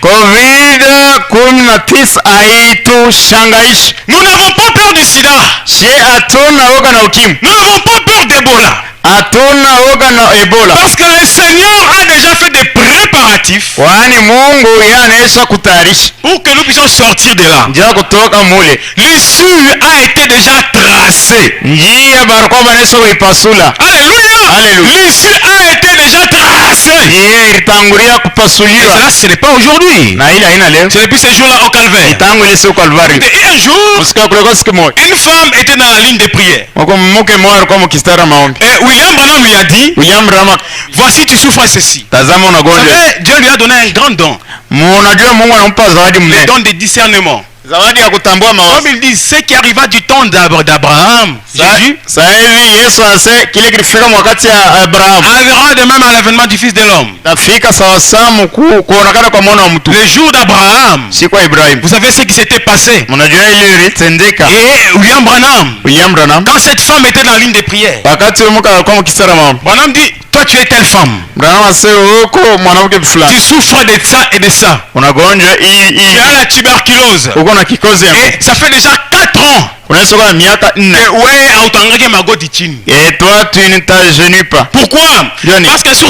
COVID-19 haitushangaishi. Nous n'avons pas peur du sida. She hatuna woga na ukimwi, Nous n'avons pas peur d'Ebola. hatuna woga na Ebola, Parce que le Seigneur a déjà fait des préparatifs kwani Mungu yeye anaisha kutayarisha pour que nous puissions sortir de là. njia kutoka mule. L'issue a été déjà tracée. Njia barikuwa banaisha kuipasula. Alléluia. Alléluia. L'issue a été déjà tracée. Yeye ilitangulia Et kupasuliwa, cela, ce n'est pas aujourd'hui. na ile haina leo, C'est depuis ce jour-là au calvaire. tangu ile siku Kalvari. Et un jour, Msikia kulikuwa siku moja une femme était dans la ligne de prière. wako mke mmoja alikuwa mkistara maombi. Et William Branham lui a dit, William Rama, voici tu souffres ceci. tazama Vous unagonjwa. savez, Dieu lui a donné un grand don. Unajua Mungu anampa zawadi Le mnene, don de discernement. zawadi ya kutambua mawazo. Comme il dit, ce qui arriva du temps d'Abraham, Jésus, Sasa hivi Yesu anasema kile kilifika wakati ya Abraham arrivera de même à l'avènement du Fils de l'homme. tafika sawasawa kuonekana kwa mwana wa mtu. Le jour d'Abraham, Si kwa Ibrahim, vous savez ce qui s'était passé. mnajua ile ilitendeka. Et William Branham, William Branham quand cette femme était dans la ligne de prière, wakati huyo mke alikuwa mkisara maombi, Branham dit, toi tu es telle femme. Branham asema huko mwanamke fulani Tu souffres de ça et de ça. unagonjwa hii Tu as la tuberculose. uko na kikozi ya Et ça fait déjà 4 ans unaweza kuwa na miaka 4. que ouais, autangaki magoti chini. Et toi tu ne t'agenouilles pas. Pourquoi? Johnny. Parce que sur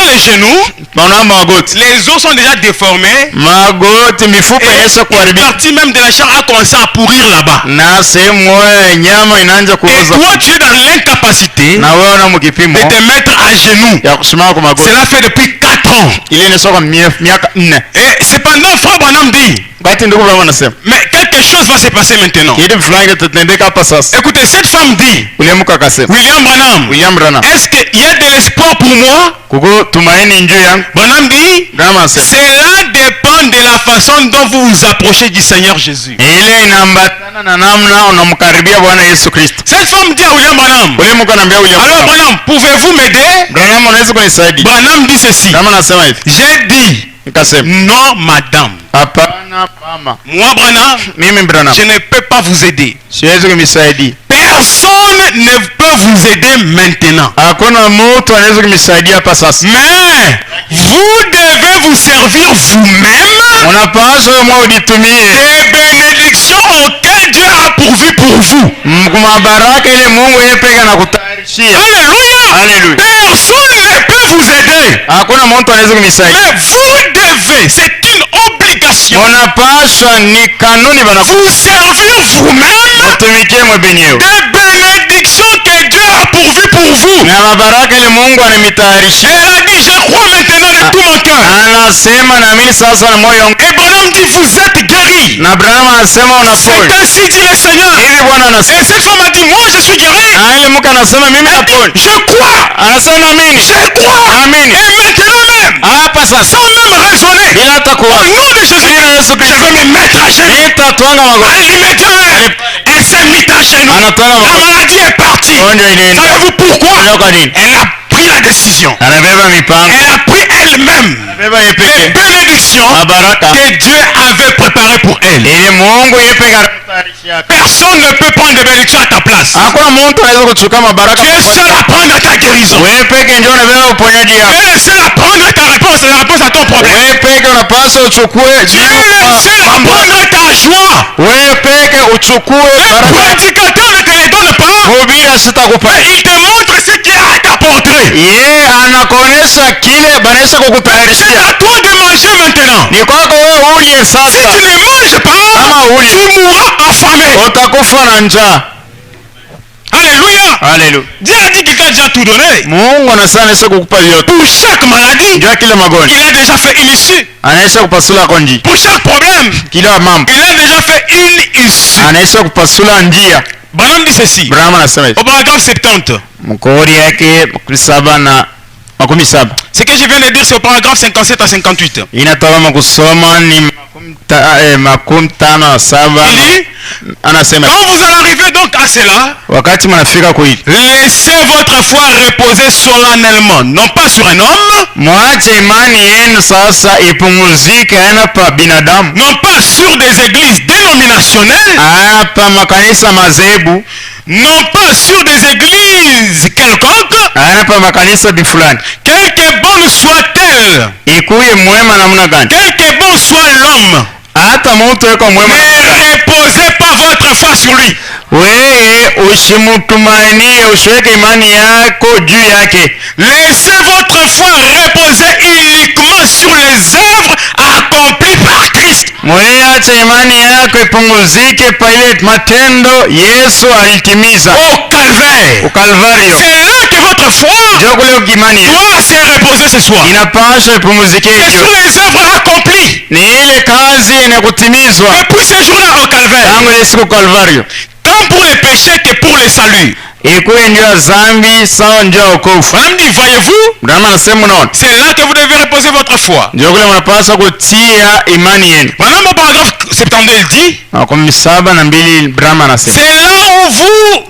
les genoux, Maana magoti, les os sont déjà déformés. magoti mifupa Et inaweza une kuharibika partie même de la chair a commencé à pourrir là-bas. na sehemu moja ya nyama inaanza Et kuoza, toi, tu es dans l'incapacité na wewe una mkipimo de te mettre à genoux. ya kusimama kwa magoti. Cela fait depuis 4 ans. Ile inaweza kuwa miaka 4. Et cependant, frère Branham dit, Wakati ndugu Branham anasema mais quelque chose va se passer maintenant. kitu fulani kitatendeka hapa sasa. Écoutez, cette femme dit, Ule mke akasema, William Branham, est-ce qu'il y a de l'espoir pour moi? kuko tumaini njoo yangu. Branham dit, Branham anasema cela dépend de la façon dont vous vous approchez du Seigneur Jésus. ile inaambatana na namna unamkaribia Bwana Yesu Kristo. Cette femme dit à William Branham, Ule mke anambia William alors Branham, Branham, pouvez-vous m'aider? Branham unaweza kunisaidia? Branham dit ceci, Branham anasema hivi, j'ai dit, nikasema non madame, hapana mama, moi Branham, mimi Branham je ne peux pas vous aider. siwezi kumsaidia. Personne ne peut vous aider maintenant. Hakuna mtu anaweza kumsaidia hapa sasa. Mais vous devez vous servir vous-même Unapaswa mwa ujitumie des bénédictions auxquelles Dieu a pourvu pour vous. mabaraka ile Mungu yeye pekee anakutayarishia. Alléluia. Alléluia. Personne ne peut vous aider. Hakuna mtu anaweza kumsaidia. Mais vous devez, c'est une obligation, Unapaswa ni kanuni bana vous servir vous-même kutumikia mwenyewe. des bénédictions que Dieu a pourvu pour vous. Na mabaraka ile Mungu Et anamtayarishia. elle a dit, je crois maintenant de tout mon cœur. Anasema naamini sasa na moyo wangu. Et Branham dit, vous êtes guéri. Na Abraham anasema C'est unapona. ainsi dit le Seigneur. Hivi Bwana Et anasema. cette femme a dit, moi je suis guéri. Ile mke anasema mimi Elle napona. dit, je crois. Anasema naamini. Je crois. Amen. Et maintenant même, Hapa sasa. sans même raisonner, Bila hata au kuwa. nom de Jésus, Jina la Yesu je Kristo. vais me mettre à genoux. Nitatwanga magoti. À l'immédiat même, elle s'est mise à genoux. Anatwanga La magoti. maladie est partie. Gonjwa inaenda. Savez-vous pourquoi? Unajua kwa nini? Elle a pris la décision. Anabeba mipango. Elle a pris elle-même Anabeba yeye les pekee. bénédictions Mabaraka. que Dieu avait préparées pour elle. Ili Mungu yeye pekee anatayarishia. Personne ne peut prendre des bénédictions à ta place. Hakuna mtu anaweza kuchukua mabaraka. Tu es seul à prendre ta guérison. Wewe pekee ndio unabeba uponyaji Tu wako. es le seul à prendre ta réponse, la réponse à ton problème. Wewe pekee unapaswa uchukue Tu es le seul à prendre ta joie. wewe pekee uchukue Le baraka. prédicateur ne te les donne pas. Mhubiri asitakupa. Mais il te montre ce qu'il a à t'apporter. Yeye anakuonesha kile banaisha C'est kukutayarishia. à toi de manger maintenant. Ni kwako wewe ulie Si sasa. tu ne manges pas, Kama uli tu mourras affamé. utakufa na njaa. Alléluia. Haleluya. Dieu a dit qu'il t'a déjà tout donné. Mungu anasema anaweza kukupa vyote. Pour chaque maladie, Ndio kile magonjwa. il a déjà fait une issue. Anaweza kupasula konji. Pour chaque problème, Kila mambo. il a déjà fait une issue. Anaweza kupasula njia. Branham dit ceci. Abraham anasema hivi. Au paragraphe 70. Mkori yake 7:17. Ce que je viens de dire, c'est au paragraphe 57 à 58. Inatoka kusoma ni 57. Il dit, Anasema quand vous en arrivez donc à cela, wakati mnafika kuili, laissez votre foi reposer solennellement, non pas sur un homme, mwache imani yenu sasa ipumuzike hapa binadamu, non pas sur des églises dénominationnelles, hapa makanisa madhehebu, non pas sur des églises quelconques, hapa makanisa bifulani. quelque bonne soit-elle, Ikuye mwema namna gani, quelque bon soit l'homme, hata mtu yuko mwema, ne reposez pas votre foi sur lui. wewe usimutumainie, usiweke imani yako juu yake. Laissez votre foi reposer uniquement sur les œuvres accomplies par Christ. Mwache imani yako ipumuzike pa ile matendo Yesu alitimiza Au calvaire. ukalvario. C'est là que votre foi Ndio kule imani doit se reposer ce soir. inapaswa ipumuzike C'est sur hivyo. les œuvres accomplies Ni ile kazi yenye kutimizwa depuis ce jour-là au calvaire. tangu ile siku Kalvario. Tant pour les péchés que pour le salut. Ikuwe ndio dhambi sawa ndio wokovu. Madame dit, voyez-vous, Brahma anasema unaona, c'est là que vous devez reposer votre foi. ndio kule mnapaswa kutia imani yenu. Madame au paragraphe 72 il dit, 17:2 Brahma anasema c'est là où vous,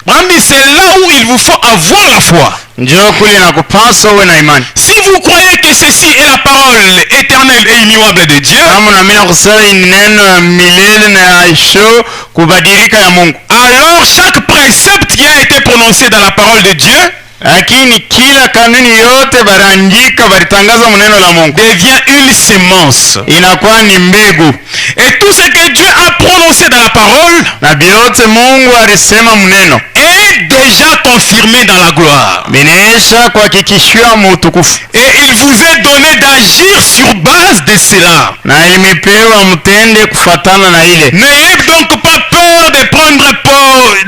Madame dit, c'est là où il vous faut avoir la foi. ndio kule nakupaswa uwe na imani. Si vous croyez que ceci est la parole éternelle et immuable de Dieu, Kama unaamini kusema ni neno ya milele na isho kubadilika ya Mungu, alors chaque précepte qui a été prononcé dans la parole de Dieu lakini kila kanuni yote baliandika balitangaza maneno la Mungu devient une semence. inakuwa ni mbegu, Et tout ce que Dieu a prononcé dans la parole na vyote Mungu alisema mneno est déjà confirmé dans la gloire. binesha kuhakikishiwa muutukufu, Et il vous est donné d'agir sur base de cela. na ilimepewa mtende kufatana na ile. N'ayez donc pas peur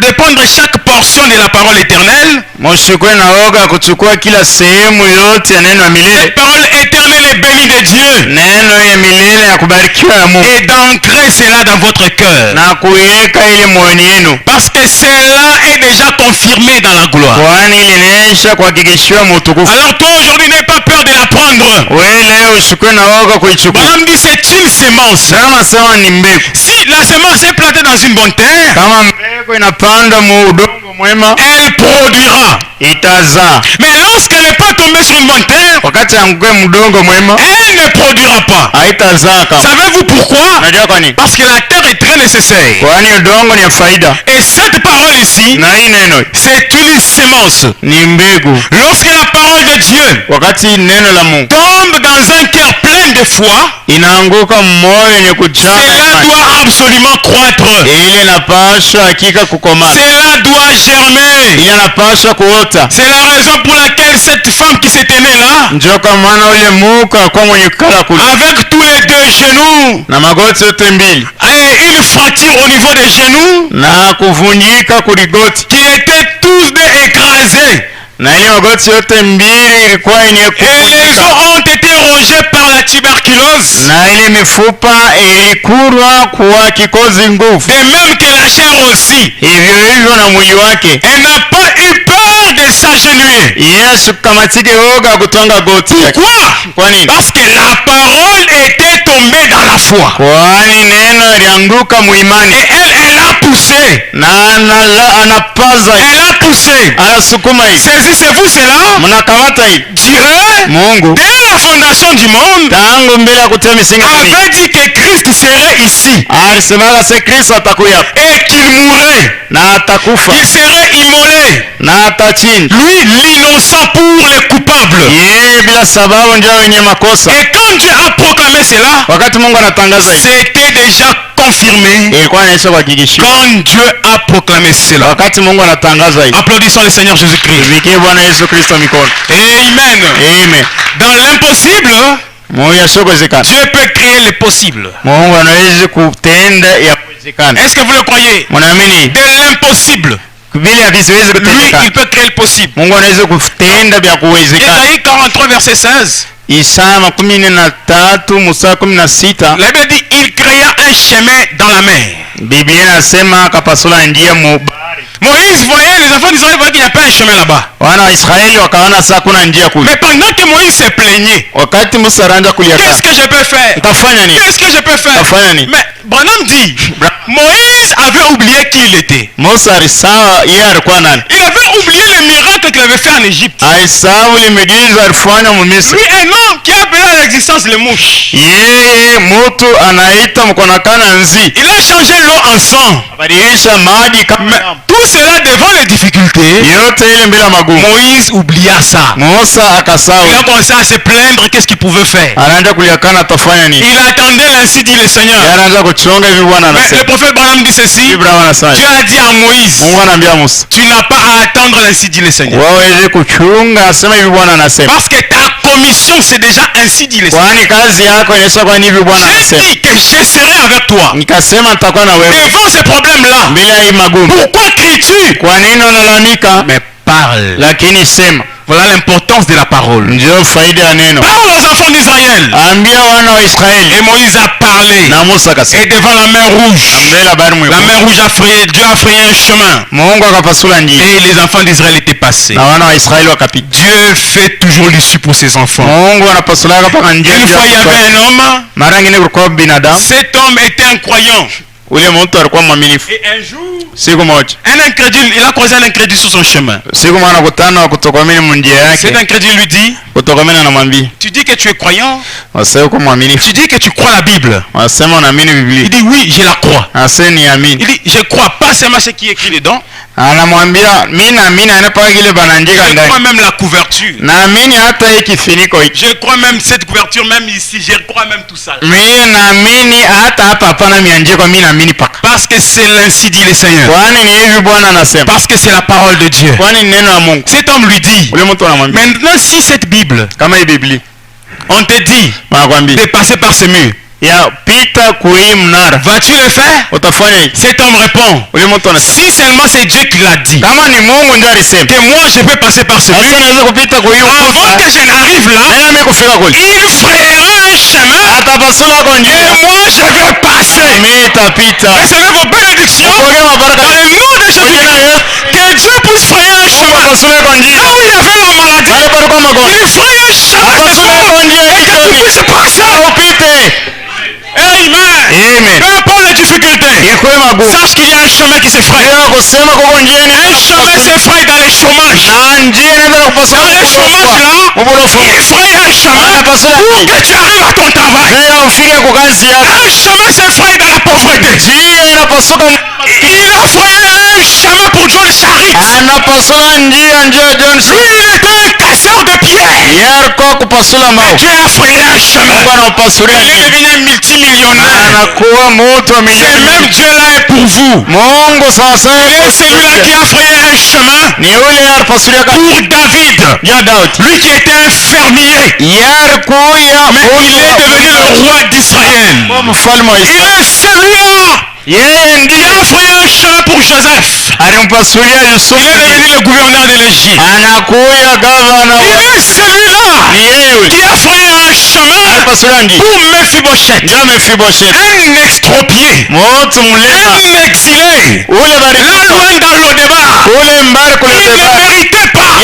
de prendre chaque portion de la parole éternelle. Msikuwe na oga kuchukua kila sehemu yote ya neno ya milele, Cette parole éternelle est bénie de Dieu. neno ya milele ya kubarikiwa ya Mungu, Et d'ancrer cela dans votre cœur. na kuiweka ile moyoni yenu, Parce que cela est déjà confirmé dans la gloire. kwani ilinesha kuhakikishiwa muutukufu. Alors toi aujourd'hui n'aie pas peur de la prendre. Wewe leo usikuwe na oga kuichukua. Madame dit c'est une semence. Kama sema ni mbegu, Si la semence est plantée dans une bonne terre, kama mbegu inapandwa mu udongo mwema elle produira. itazaa. Mais lorsqu'elle n'est pas tombée sur une bonne terre, Wakati anguke mudongo mwema elle ne produira pas. haitazaa kama. Savez-vous pourquoi? Unajua kwa nini? Parce que la terre est très nécessaire. Kwani udongo ni ya faida, Et cette parole ici, na hii neno c'est une semence. ni mbegu. Lorsque la parole de Dieu Wakati neno la Mungu tombe dans un cœur plein de foi, inaanguka moyo yenye kujaa cela imani, doit absolument croître. ile inapaswa hakika kukomaa, Cela doit germer. ile inapaswa kuota. C'est la raison pour laquelle cette femme qui s'est tenue là, Ndio kwa maana ule muka alikuwa mwenye kukala kule avec tous les deux genoux, na magoti yote mbili et une fracture au niveau des genoux, na kuvunjika kuligoti, qui étaient tous deux écrasés. na ile magoti yote mbili ilikuwa yenye Et les kuvunjika, os ont été rongé par la tuberculose. na ile mifupa ilikurwa kwa kikozi nguvu, De même que la chair aussi. hivyo hivyo na mwili wake. Elle n'a pas eu peur de s'agenouiller. Yesu kamatike woga kutonga goti yake. Pourquoi? Kwa nini? Parce que la parole était tombée dans la foi. Kwani neno lianguka muimani, Et elle a poussé. na anapaza, Elle a poussé. anasukuma hii. Saisissez-vous cela. Mnakamata hii. Dieu, Mungu dès la fondation du monde, tangu mbele ya kutia misingi ya dunia avait dit que Christ serait ici. alisemaka se Kristo atakuya Et qu'il mourrait. na atakufa Qu'il serait immolé. na atachinja. Lui, l'innocent pour les coupables. Yeye bila sababu ndio wenye makosa. Et quand Dieu a proclamé cela, Wakati Mungu anatangaza hii, c'était déjà confirmé. ilikuwa inaisha kuhakikishiwa. Quand Dieu a proclamé cela. Wakati Mungu anatangaza hii, Applaudissons le Seigneur Jésus-Christ. tumikie Bwana Yesu Kristo mikono. Amen. Amen. Dans l'impossible, Mungu yasiyokuwezekana, Dieu peut créer le possible. Mungu anaweza kutenda ya kuwezekana. Est-ce que vous le croyez? Mnaamini? De l'impossible, Vile havisiwezi lui, kutendeka, il peut créer le possible. Mungu anaweza kutenda vya kuwezekana. Isaïe 43, verset 16. Isaya 43 mstari 16, La Bible dit, il créa un chemin dans la mer. Biblia inasema akapasula njia mu bahari. Moïse voyait, les enfants d'Israël voyaient qu'il n'y a pas un chemin là-bas. Wana wa Israeli wakaona saa kuna njia kule. Mais pendant que Moïse se plaignait, Wakati Musa anaanza kulia, qu'est-ce que je peux faire? utafanya nini? Qu'est-ce que je peux faire? Utafanya nini? Mais Branham dit, Moïse avait oublié qui il était. Musa alisahau yeye alikuwa nani. Il avait oublié le miracle qu'il avait fait en Égypte. Alisahau ile miujiza alifanya mu Misri. Lui, un homme qui a appelé à l'existence les mouches. Yeye mtu anaita mkonakana nzi, Il a changé l'eau en sang. badilisha maji Mais kama damu. tout cela devant les difficultés, Yote ile mbele ya magumu. Moïse oublia ça. Musa Il a akasahau, commencé à se plaindre, qu'est-ce qu'il pouvait faire. anaanza kuliakana atafanya nini. Il attendait ainsi dit le Seigneur. Yeye anaanza kuchonga hivi, Bwana Mais le anasema. prophète Branham dit ceci, Ibrahim anasema, Dieu a dit à Moïse, Mungu anaambia Musa, tu n'as pas à attendre ainsi dit le Seigneur. waweze kuchunga, asema hivi Bwana anasema. Parce que ta commission c'est déjà ainsi dit le Seigneur. Kwani kazi yako inaisha kwa hivi Bwana J'ai anasema. dit que je serai avec toi. Nikasema nitakuwa na wewe Devant ces problèmes-là, bila hii magumu. pourquoi cries-tu? Kwa nini unalalamika? Mais parle. Lakini sema. Voilà l'importance de la parole. Ndio faida ya neno. Parle aux enfants d'Israël. Ambia wana wa Israeli. Et Moïse a parlé. Na Musa Et akasema. devant la mer rouge, Mbele ya bahari la mwekundu. mer rouge a frayé, Dieu a frayé un chemin. Mungu akapasula njia. Et les enfants d'Israël étaient passés. Na wana wa Israeli wakapita. Dieu fait toujours l'issue pour ses enfants. Mungu anapasula paka njia. Une fois il y avait un homme, Mara ngine kulikuwa binadamu. cet homme était un croyant. Ule mtu alikuwa mwaminifu. Et un jour, Siku moja. un incrédule, il a croisé un incrédule sur son chemin. Siku moja anakutana wa kutokomeni munjia Cet yake. incrédule lui dit, Kutokomeni anamwambia, tu dis que tu es croyant, "Wase uko mwaminifu. tu dis que tu crois la Bible. Wasema unaamini Il Biblia." dit oui, je la crois. Ase niamini. Il dit, je crois pas seulement ce qui est écrit dedans, Anamwambia, "Mimi naamini anapaka kile banaandika je crois ndani. même la couverture. Naamini hata hii kifiniko hiki. Je crois même cette couverture, même ici, je crois même tout ça. Mimi naamini hata hapa hapana miandiko, mimi naamini paka." Parce que c'est l'ainsi dit le Seigneur. Kwani ni hivi Bwana anasema. Parce que c'est la parole de Dieu. Kwani ni neno la Mungu. Cet homme lui dit, Ule mtu anamwambia, maintenant si cette Bible, kama hii Biblia, on te dit anakuambia, de passer par ce mur, ya pita kui mnara, vas-tu le faire? utafanya hivi. Cet homme répond, Ule mtu anasema, si seulement c'est Dieu qui l'a dit, kama ni Mungu ndiye alisema, que moi je peux passer par ce sasa mur, naweza kupita kui avant ukuta, que je n'arrive là, na mimi kufika kule. il frayera un chemin Atapasula kwa et njia, moi je vais passer. mimi itapita. Recevez vos bénédictions Pokea dans mabaraka le nom de Jésus. Que Dieu puisse frayer un chemin. Atapasula kwa njia. Là où il y avait la maladie, Pale palikuwa magonjwa. il fraye un chemin ce Atapasula soir. kwa njia Et que tu hicho. puisses passer. Upite. Amen. Amen. Peu importe les difficultés, Ikuwe magumu. sache qu'il y a un chemin qui se fraye. Ndio kusema kuko njia ni Un chemin se fraye dans les chômages. na njia inaweza kupasula Dans les chômages là, Uburofu. il fraye un chemin Atapasula pour njia. que tu arrives à ton travail. Ndio ufike kwa kazi yako. Un chemin se fraye dans la pauvreté. Njia inapasuka. Il a frayé un chemin pour John Charit. Anapasula njia John Lui, il était un casseur de pierres. yarko kupasula Mais mau. Dieu a frayé un chemin. Mungu anapasulia Il est njia. devenu un multimillionnaire. Anakuwa mtu wa Ce milioni. même Dieu-là est pour vous. Mungu sasa Et celui-là qui a frayé un chemin ni yule alipasulia pour David. ya Daudi. Lui qui était un fermier. Yarkuya Mais il est devenu le roi d'Israël. mfalme wa Il Israeli. est celui-là Yeye qui ndiye a frayé un chemin pour Joseph. alimpasulia Il Yusufu. est devenu le gouverneur de l'Égypte. Anakuya gavana Il wa est celui-là ni yeye qui yule a frayé un chemin alipasula njia pour Mephibosheth, ndio Mefiboshethi, un extropié, mutu mulema un exilé, ule là bari loin dans l'Odeba. ule mbali Il kule ne Debari, méritait pas,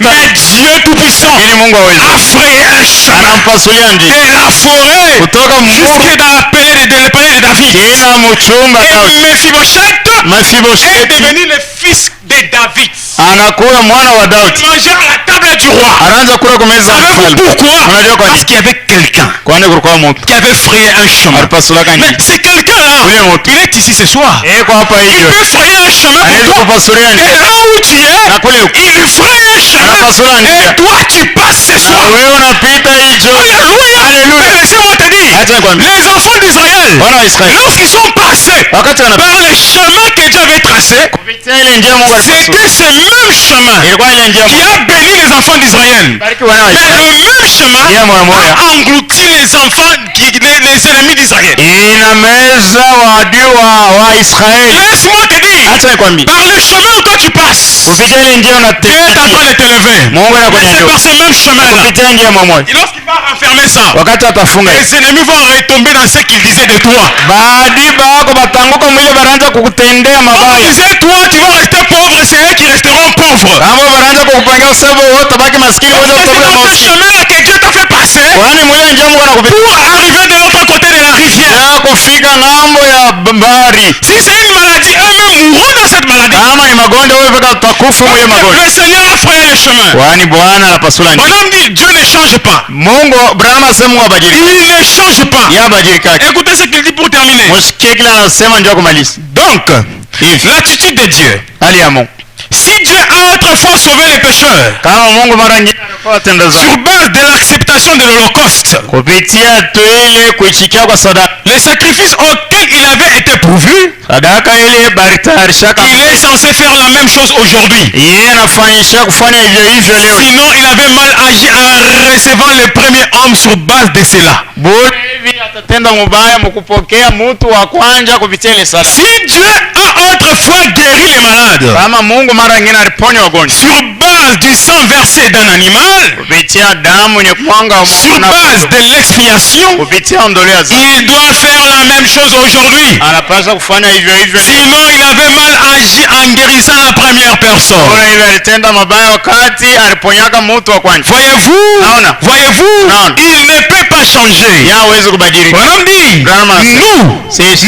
mais Dieu Tout-Puissant ili Mungu aweze a frayé un chemin anampasulia njia de la forêt kutoka mburu jusqu'à dans la palais de David. kila mchumba Daudi. Et Mephibosheth est Mefiboshethi devenu le fils de David. anakuwa mwana wa Daudi, Il mangeait à la table du roi. anaanza kula kwa meza ya Savez-vous mfalme. pourquoi? Unajua kwa Parce nini? qu'il y avait quelqu'un Kwani kulikuwa mtu qui avait frayé un chemin. alipasulaka Mais njia. c'est quelqu'un-là, Ule mtu il est ici ce soir. eko hapa Il hivyo peut frayer un chemin anaweza pour toi. kupasulia Et njia, là où tu es, na kule il fraye un chemin. anapasula Et njia, toi, tu passes ce na soir. wewe unapita hicho. Alléluia. Alléluia. Mais laissez-moi te dire, Acha nikwambie, les enfants d'Israël, wana wa Israeli lorsqu'ils sont passés wakati wanapita par le chemin que Dieu avait tracé, kupitia ile njia Mungu alipasula, c'était ce même chemin ilikuwa ile njia qui Mungu a béni les enfants d'Israël. bariki wana wa Mais Israeli, le même chemin njia moja moja a englouti les enfants, les ennemis d'Israël. inameza waadui wa Israeli. Laisse-moi te dire, Acha nikwambie, par le chemin où toi tu passes, kupitia ile njia Dieu est en unatembea, train de t'élever. Mungu Mais c'est anakunyanyua par ce même chemin-là. kupitia njia moja. Et lorsqu'il va renfermer ça, Wakati atafunga les ennemis vont retomber dans ce qu'ils disaient de toi. baadhi bako batanguka mwile baraanza kukutendea On mabaya, disait, toi, tu vas rester pauvre, c'est eux qui resteront pauvres. kama baraanza kukupangia usabu wote utabaki maskini, wote C'est utabaki dans ce maskini. chemin-là que Dieu t'a fait passer Kwani mwile njia Mungu anakupitia pour arriver de l'autre côté de la rivière. ya kufika ng'ambo ya bahari. Si c'est une maladie, eux-mêmes mourront dans cette maladie. Kama ni magonjwa wewe peka utakufa mwile magonjwa. Le Seigneur a frayé le chemin. Kwani Bwana anapasula njia. Bonhomme dit, Dieu ne change pas. Mungu Branham asema Mungu abadilika. Il ne change pas. Ya badilika. Écoutez ce qu'il dit pour terminer. Msikie kile anasema ndio kumaliza. Donc, Hivi l'attitude de Dieu. hali ya Mungu. Si Dieu a autrefois sauvé les pécheurs Kama Mungu mara nyingi alikuwa atenda sur zangu base de l'acceptation de l'Holocauste, kupitia tu ile kuichikia kwa sadaka, les sacrifices auxquels il avait été pourvu, sadaka ile baritayarishaka, il est censé faire la même chose aujourd'hui. yeye anafanyisha kufanya hivyo hivyo leo. Sinon, il avait mal agi en recevant le premier homme sur base de cela. Bure hivi atatenda mubaya mkupokea mtu wa kwanza kupitia ile sadaka. Si Dieu a autrefois guéri les malades Kama Mungu mara nyingine aliponya wagonjwa sur base du sang versé d'un animal, kupitia damu yenye kumwanga wa sur mwana base kondoo, de l'expiation, kupitia ondoleo ya dhambi, il doit faire la même chose aujourd'hui. anapaswa kufanya hivyo hivyo. Sinon, il avait mal agi en guérissant la première personne. Bure hivi alitenda mabaya wakati aliponyaka mtu wa kwanza. Voyez-vous, Naona. voyez-vous, Naona. il ne peut pas changer. Ya hawezi kubadilika. Bonhomme dit, Vraiment,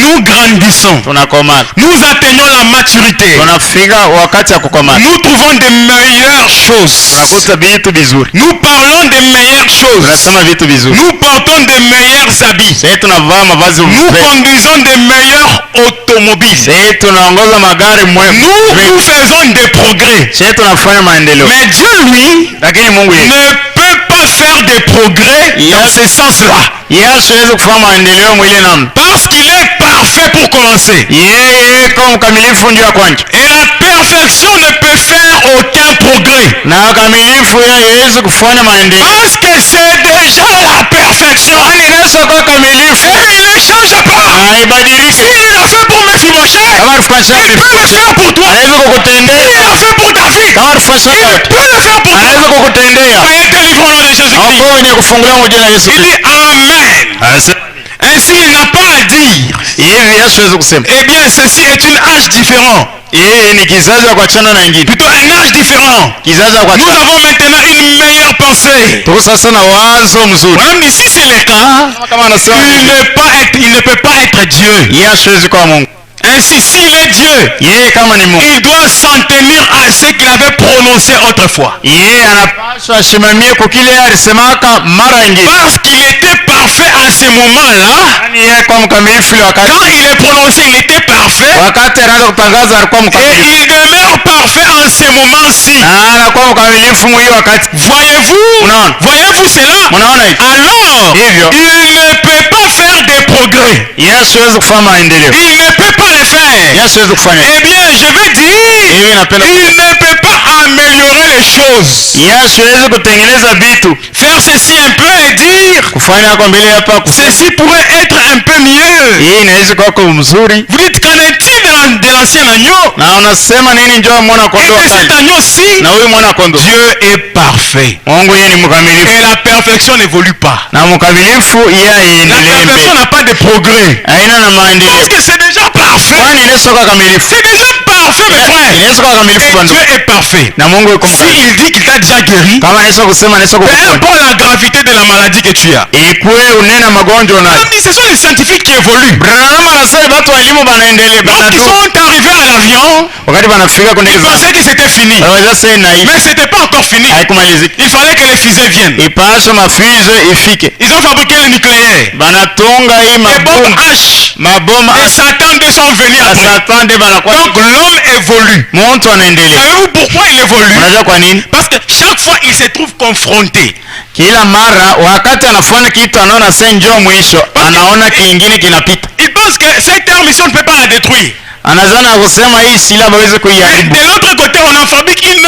nous grandissons, Tunakomaa, nous atteignons la maturité, tunafika wakati ya kukomaa, nous trouvons de meilleures choses, tunakuta vitu vizuri, nous parlons de meilleures choses, tunasema vitu vizuri, nous portons de meilleurs habits, sasa tunavaa mavazi nous mzuri, conduisons de meilleures automobiles, sasa tunaongoza magari mwema, nous faisons des progrès. sasa tunafanya maendeleo. Mais Dieu, lui, Lakini Mungu yeye ne peut pas faire des progrès dans ce sens-là. hasiwezi kufanya maendeleo mwile namna, Parce qu'il est parfait pour commencer. yeye kama mkamilifu ndio kwanza, Et la perfection ne peut faire aucun progrès. na kamilifu yeye hawezi kufanya maendeleo. Parce que c'est déjà la perfection. Kwani Yesu kwa kamilifu Et il ne change pas. haibadiliki. S'il l'a fait pour Mephibosheth, Kama alifanya il peut le faire pour toi. anaweza S'il kukutendea, l'a fait pour David, kama alifanya il peut le faire pour toi. anaweza kukutendea. Soyez délivrés au nom de Jésus-Christ. Hapo wenye kufungulia mmoja na Yesu Il Kristo. dit Amen. Ainsi, il n'a pas à dire, Hivi Yesu hawezi kusema eh bien, ceci est une âge différent. yeye ni kizazi wa kuachana na ingine, Plutôt un âge différent. kizazi wa Nous kuachana. avons maintenant une meilleure pensée. Tuko sasa na wazo mzuri. Madame dit, si c'est le cas, Kama anasema il ne peut pas être Dieu. yeye hasiwezi kuwa Mungu. Ainsi, s'il est Dieu, Yeye kama ni Mungu, il doit s'en tenir à ce qu'il avait prononcé autrefois. yeye anapaswa asimamie kukile yeye alisemaka mara ingine. Parce qu'il était parfait à ce moment-là. Yaani yeye kwa mkamilifu ile wakati, Quand il est prononcé, il était parfait. wakati anaanza kutangaza alikuwa Et mkamilifu, il demeure parfait en ce moment-ci. na anakuwa mkamilifu mwili wakati. Voyez-vous, Unaona? voyez-vous cela? Mnaona hivi? Alors, Hivyo. il ne peut pas faire des progrès. Yeye hasiwezi kufanya maendeleo, Il ne peut pas le faire. yeye hasiwezi kufanya. Eh bien, je vais dire, Hivi napenda il ne peut pas améliorer les choses. Yasiwezi kutengeneza vitu. Faire ceci un peu et dire Kufanya kwa mbele hapa ceci pourrait être un peu mieux. hii inaweza kuwa kwa mzuri. Vous dites qu'en est-il de l'ancien agneau? Na unasema nini njoo mwana Et kondoo de cet kali? agneau-ci, Na huyu mwana kondoo. Dieu est parfait. Mungu yeye ni mkamilifu. Et la perfection n'évolue pas. Na mkamilifu yeye La aendelee perfection mbele. n'a pas de progrès. Haina na Parce maendeleo. que c'est déjà parfait. Kwani inaweza kuwa kamilifu. C'est déjà parfait, mes frères. Inaweza kuwa kamilifu Et bando. Dieu est parfait. Na Mungu yuko mkamilifu. S'il dit qu'il t'a déjà guéri, Kama anaweza kusema anaweza peu kukuponya. importe la gravité de la maladie que tu as. Ikuwe unena magonjwa On nayo. dit, ce sont les scientifiques qui évoluent. Branham anasema watu wa elimu banaendelea Donc ils banadu. sont arrivés à l'avion, Wakati banafika kwenye ils pensaient que c'était fini. wanaweza sasa na hivi Mais c'était pas encore fini. haikumalizika. Il fallait que les fusées viennent. Ipasha mafizo ifike. Ils ont fabriqué le nucléaire. Banatunga hii Les bombes mabomu. H. Mabomu Et Satan 2 sont venus après. asatande banakuwa. Donc l'homme évolue. Mtu anaendelea. Savez-vous pourquoi il évolue? Unajua kwa nini? Parce que chaque fois il se trouve confronté. Kila mara wakati anafanya kitu anaona sasa njoo mwisho, anaona kingine kinapita. Il pense que cette arme ici on ne peut pas la détruire. Anazana kusema hii silaha hawezi Mais kuiharibu. de l'autre côté on en fabrique une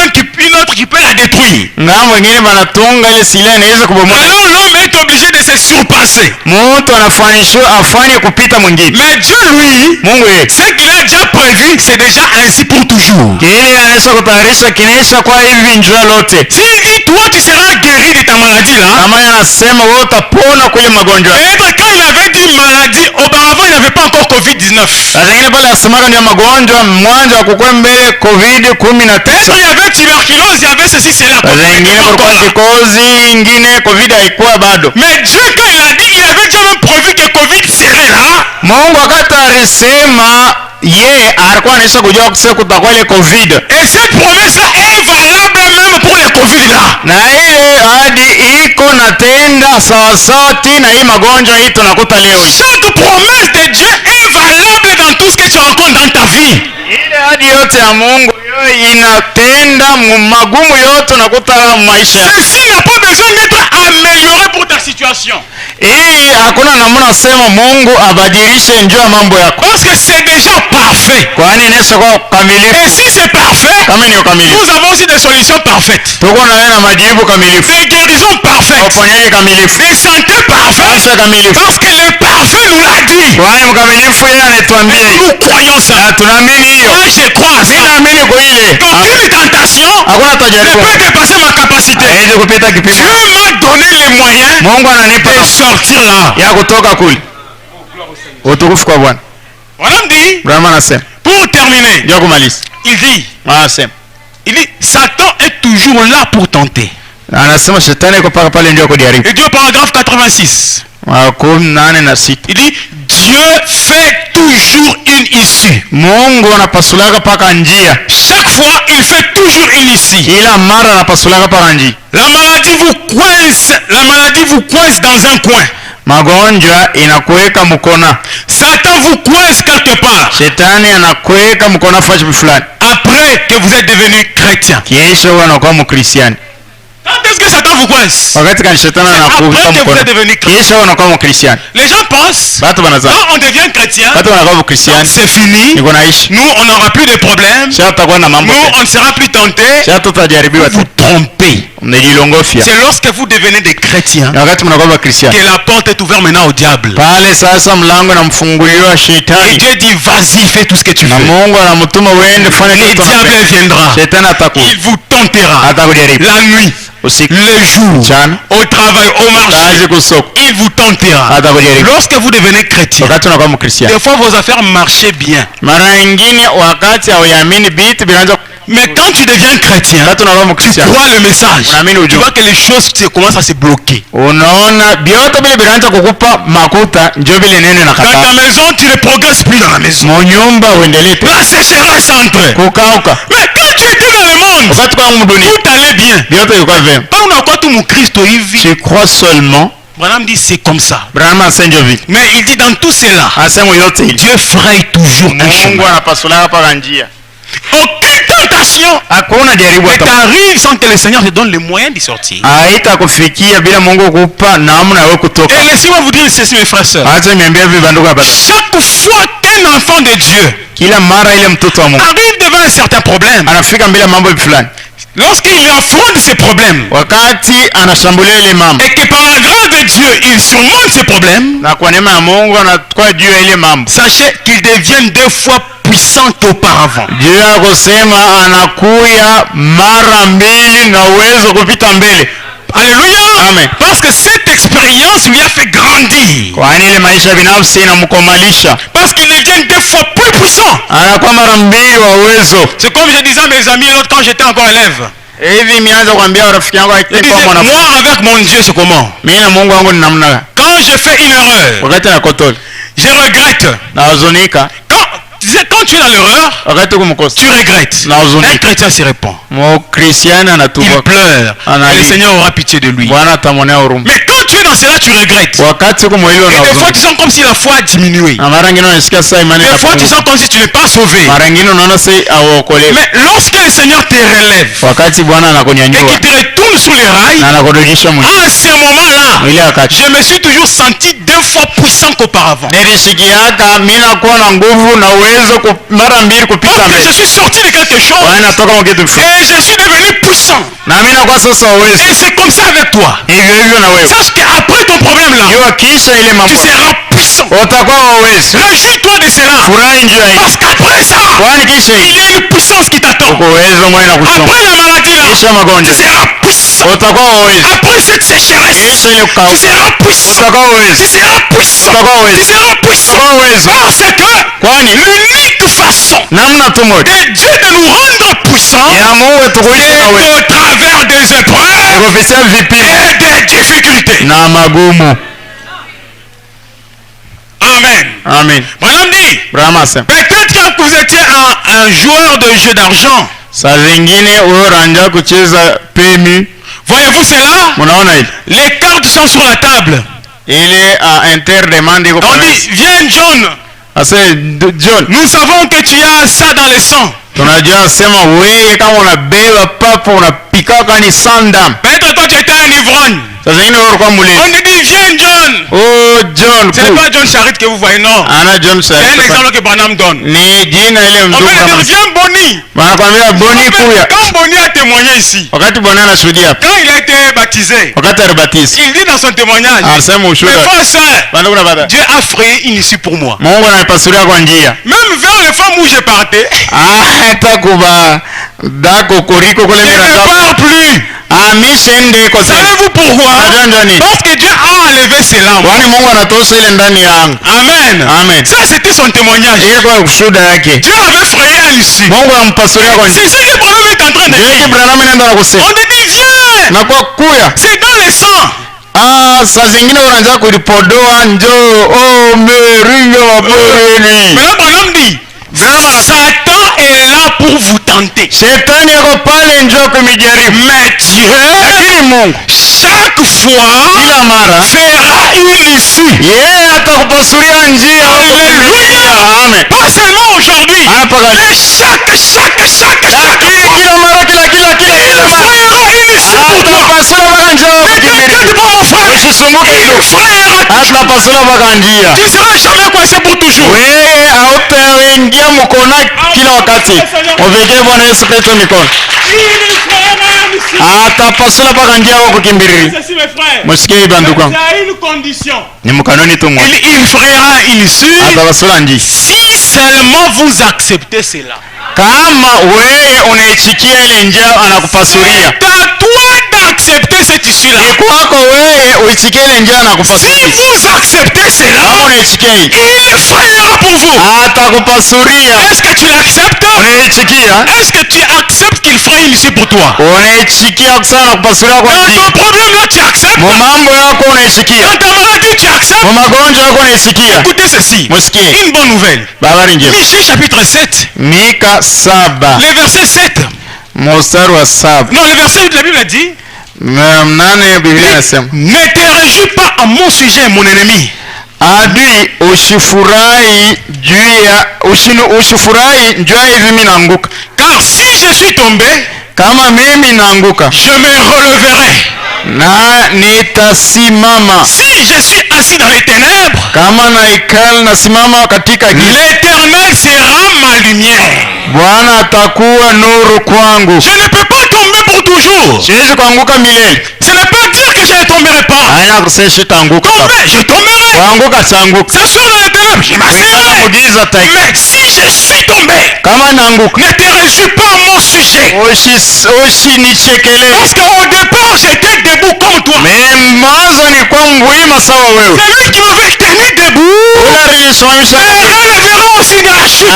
autre qui peut la détruire. Ngambo wengine banatunga ile silaha inaweza kubomoa. Alors l'homme est obligé de se surpasser. Mtu anafanishwa afanye kupita mwingine. Mais Dieu lui, Mungu yeye ce qu'il a déjà prévu, c'est déjà ainsi pour toujours. kile anaweza kutayarisha kinaisha kwa hivi njoo lote. S'il dit toi tu seras guéri de ta maladie là, Kama anasema wewe utapona kule magonjwa. peut-être quand il avait dit maladie, auparavant il n'avait pas encore Covid-19. Sasa ingine pale asemaka ndio magonjwa mwanzo akukwe mbele COVID 19. Peut-être il y avait tuberculose, il y avait ceci, cela. Sasa ingine kulikuwa kikozi ingine COVID haikuwa bado. Mais Dieu quand il a dit, il avait déjà même prévu que Covid serait là. Mungu wakati alisema ye alikuwa anaisha kujua kusema kutakuwa ile COVID. Et cette promesse là est valable même pour les Covid là. Na ile hadi iko natenda sawasawa na hii magonjwa hii tunakuta leo. Chaque promesse de Dieu est valable dans tout ce que tu rencontres dans ta vie. Ile hadi yote ya Mungu hiyo inatenda magumu yote unakuta maisha. Ceci n'a pas besoin d'être amélioré pour ta situation. Hii hakuna namna sema Mungu abadilishe njoo mambo yako. Parce que c'est déjà parfait. Kwani inaweza kuwa kamilifu. Et si c'est parfait, Kama ni kamilifu. nous avons aussi des solutions parfaites. Tuko na majibu kamilifu. Des guérisons parfaites. Uponyaji kamilifu. Des santé parfaites. Afya kamilifu. Parce que le parfait nous l'a dit. Kwani mkamilifu yeye anatuambia Et hivi. nous croyons ça. Na tunaamini hiyo. Moi je crois à Mimi ça. naamini kwa ile. Aucune tentation Hakuna ne tajaribu. peut dépasser ma capacité. Haiwezi kupita Dieu kipimo. m'a donné les moyens Mungu ananipa de sortir là. ya kutoka kule. Utukufu kwa Bwana. Voilà me dit, Brahma anasema. pour terminer, Ndio kumaliza. il dit, Anasema. Satan est toujours là pour tenter. Anasema shetani yuko paka pale ndio kujaribu. Et Dieu, paragraphe 86, 16. il dit, Dieu fait toujours une issue. Mungu anapasulaka paka njia. Chaque fois, il fait toujours une issue. Kila mara anapasulaka paka njia. La maladie vous coince dans un coin. Magonjwa inakuweka mkona. Satan vous coince quelque part. Shetani anakuweka mkona fashi fulani. Après que vous êtes devenu chrétien. Kisha wewe unakuwa mkristiani. Quand est-ce que Satan vous coince? Wakati kan shetani anakuweka Après que vous mkona. êtes devenu chrétien. Kisha wewe unakuwa mkristiani. Les gens pensent, Watu wanaza. quand on devient chrétien, Watu wanakuwa mkristiani. c'est fini. Niko naishi. Nous, on n'aura plus de problèmes. Sasa tutakuwa na mambo. Nous, on ne sera plus tentés. Sasa tutajaribiwa Vous tu. trompez. Mnajilongofia. C'est lorsque vous devenez des chrétiens Na wakati mnakuwa wakristiani. que la porte est ouverte maintenant au diable. Pale sasa mlango namfunguliwa Et shetani. Dieu dit, vas-y, fais tout ce que tu Na veux. Mungu anamtuma uende fanya Le kitu diable unapenda. viendra. Shetani atakuja. Il vous tentera. Atakujaribu. La nuit, Usiku. le jour, Mchana. au travail, au marché. Kazi kusoko. Il vous tentera. Atakujaribu. Lorsque vous devenez chrétien, Wakati unakuwa mkristiani. des fois vos affaires marchaient bien. Mara nyingine wakati hauamini vitu vinaanza. Mais quand tu deviens chrétien, Wakati unakuwa tu mkristiani. crois le message. Unaamini Tu ujumbe. vois que les choses commencent à se bloquer. Unaona vyote vile vinaanza kukupa makuta ndio vile neno Dans ta nakata. maison, tu ne progresses plus dans la maison. Monyumba uendelee tu. La sécheresse entre. Kukauka. Mais quand tu étais dans le monde, Wakati kwa mdunia tout allait bien. vyote vilikuwa vyema. Quand on a quoi tout mon Christ hivi, Je crois seulement. Branham dit c'est comme ça. Brahma asenjo vile. Mais il dit dans tout cela, Asema yote hili. Dieu fraye toujours un Mungu chemin. anapasulaka paka njia. Aucune tentation Hakuna jaribu ne hata. t'arrive sans que le Seigneur te donne les moyens d'y sortir. Haitakufikia bila Mungu kukupa namna wewe kutoka. Et laissez-moi vous dire ceci, mes frères et sœurs. Acha niambie hivi bandugu hapa. Chaque fois qu'un enfant de Dieu Kila mara ile mtoto wa Mungu arrive devant un certain problème, anafika mbele ya mambo fulani. lorsqu'il affronte ses problèmes, wakati anashambulia ile mambo, et que par la grâce de Dieu, il surmonte ses problèmes, na kwa neema ya Mungu anakuwa juu ya ile mambo, sachez qu'il devient 2 fois puissant qu'auparavant. juu ya kusema anakuya mara mbili na uwezo kupita mbele. Alléluia. Amen. Parce que cette expérience lui a fait grandir. Kwani ile maisha binafsi inamkomalisha, Parce qu'il devient 2 fois plus puissant. anakuwa mara mbili wa uwezo. C'est comme je disais à mes amis l'autre quand j'étais encore élève. Hivi mianza kuambia rafiki yangu Je akikuwa disais, mwanafunzi, moi avec mon Dieu c'est comment? mimi na Mungu wangu ni namna gani? Quand je fais une erreur, Wakati nakotola je regrette. na huzunika, Quand tu es dans l'erreur, wakati kumkosa tu regrettes. na Un huzunika, chrétien se répand. mkristiani Il anatuba, pleure. Et le Seigneur aura pitié de lui. Bwana atamwonea huruma. Mais quand tu es dans cela, tu regrettes. Wakati kumwelewa Et na des fois, tu huzunika, sens comme si la foi a diminué. na mara nyingine unasikia sasa imani Des fois, tu inapungua, sens comme si tu n'es pas sauvé. mara nyingine unaona sasa auokolewi. Mais lorsque le Seigneur te relève Wakati Bwana et anakunyanyua qu'il te retourne sur les rails, na anakurudisha mwili, à ce moment-là, ile wakati je me suis toujours senti 2 fois puissant qu'auparavant. nilisikiaka mimi nakuwa na nguvu na uwezo mara mbili kupita Parce que mbele. je suis sorti de quelque chose Bwana natoka kwa kitu fulani et je suis devenu puissant. na mimi nakuwa sasa uwezo. Et c'est comme ça avec toi. Hivyo hivyo na wewe, Sache qu'après ton problème là, jua kisha ile tu mambo seras puissant. utakuwa wa uwezo. Réjouis-toi de cela. Furahi njoo hii, Parce qu'après ça, kwani kisha il hii y a une puissance qui t'attend. uko uwezo mwenye na kusoma, Après la maladie là, kisha tu magonjwa seras puissant. utakuwa wa uwezo, Après cette sécheresse, kisha ile tu kukauka seras puissant. utakuwa wa uwezo, Tu seras puissant. utakuwa wa Tu uwezo, seras puissant. utakuwa wa uwezo. Parce que Kwani l'unique façon namna tu moja de Dieu de nous rendre puissants ya Mungu tukuisha na est uwezo au travers des épreuves kupitia vipimo et des difficultés. na magumu. Amen. Amen. Madame dit, Brahma asema peut-être que vous étiez un joueur de jeu d'argent. saa zingine uranja kucheza pemi, Voyez-vous cela? mnaona ile Les cartes sont sur la table. ile interdemande iko On pale. dit, viens John, Asa John, nous savons que tu as ça dans le sang. tunajua sema wewe kama unabeba papo unapikaka ni sandam. Peut-être toi tu étais un ivrogne. Saa zingine wewe ulikuwa On mlevi. te dit, viens John. Oh John, Ce n'est pas John Charit que vous voyez, non. ana John C'est un sasa. exemple que Branham donne. Ni jina ile On mzungu peut kama dire, viens Bonnie. wanakwambia Boni kuya. Quand Bonnie a témoigné ici, Wakati Bwana anashuhudia hapa, quand il a été baptisé, wakati alibatiza il dit dans son témoignage, anasema mes ushuhuda, frères et sœurs, bado kuna bada Dieu a frayé une issue pour moi. Mungu ananipasulia kwa njia. Même vers les femmes où je partais, Hata kuba dako koriko kule je ne mira pars plus. amishende kwa tena. Savez-vous pourquoi? Unajua nini? Parce que Dieu a enlevé ses lampes. Kwani Mungu anatosha ile ndani yangu. Amen. Amen. Ça, c'était son témoignage. Ile kwa kushuhuda yake. Dieu avait frayé une issue. Mungu anampasulia kwa njia. C'est ce que Branham est en train de Yeye dire. Branham anaenda kusema. On te dit, viens. Na kwa kuya C'est dans le sang. saa zingine unaanza kulipodoa njoo meringa maporini. Mais là, Branham dit, Satan est là pour vous tenter. Shetani yako pale njoo kumijaribu. Mais Dieu, Lakini Mungu chaque fois, kila mara fera une issue. yeye atakupasulia njia huko kumilia. Amen. Pas seulement aujourd'hui, Hapa mais kali. chaque Lakini kila mara il fera une issue pour toi. atapasula mpaka njia huko Mais kumilia. quelqu'un dit, bon, mon frère, Usisumbuke il tu. fera. Atapasula mpaka njia. Tu seras jamais coincé pour toujours. Wewe hautaingia mkona kila wakati. Mvekee Bwana Yesu Kristo mikono. Il fera une issue. Atapasula mpaka njia huko kukimbilia. Ceci, mes frères, Msikie hii banduku. c'est à une condition. Ni mkanoni tu mmoja. Il fera une issue Atapasula njia. si seulement vous acceptez cela. Kama wewe unaichikia ile njia anakupasulia. C'est à toi d'accepter cette issue-là. Ni kwako wewe uichikie ile njia Si anakupasulia. vous acceptez cela, Kama unaichikia hii, il fera pour vous. atakupasulia. Est-ce que tu l'acceptes? Unaichikia? Est-ce que tu acceptes qu'il fera une issue pour toi? Unaichikia sana kupasulia kwa Dans ton njia. problème là, tu acceptes. Mu mambo yako unaichikia. Dans ta maladie, tu acceptes. Mu magonjwa yako unaichikia. Écoutez ceci. Musikie. Une bonne nouvelle. Habari njema. Michée chapitre 7, Mika 7 le verset 7. mstari wa 7. Non, le verset 8 de la Bible dit, Mnane Biblia inasema, ne te réjouis pas à mon sujet, mon ennemi. adui usifurahi juu ya usifurahi juu ya hivi mimi naanguka. Car si je suis tombé, Kama mimi naanguka je me releverai. na nitasimama. Si je suis assis dans les ténèbres, Kama naikala nasimama katika giza, l'Éternel sera ma lumière. Bwana atakuwa nuru kwangu. Je ne peux pas tomber pour toujours. siwezi kuanguka milele. Ce n'est pas dire que je ne tomberai pas. Haina kusema sitaanguka. Tomber, je tomberai. Kuanguka sianguka. Ça sort dans les ténèbres, je m'assurerai. Mugiza taki. Mais si je suis tombé, Kama naanguka, ne te réjouis pas à mon sujet. Usinichekele. Parce qu'au départ, j'étais debout comme toi. Mais mwanzo nilikuwa mguima sawa wewe. C'est lui qui m'avait tenu debout. Ule alinisimamisha. Relèvera aussi de la chute.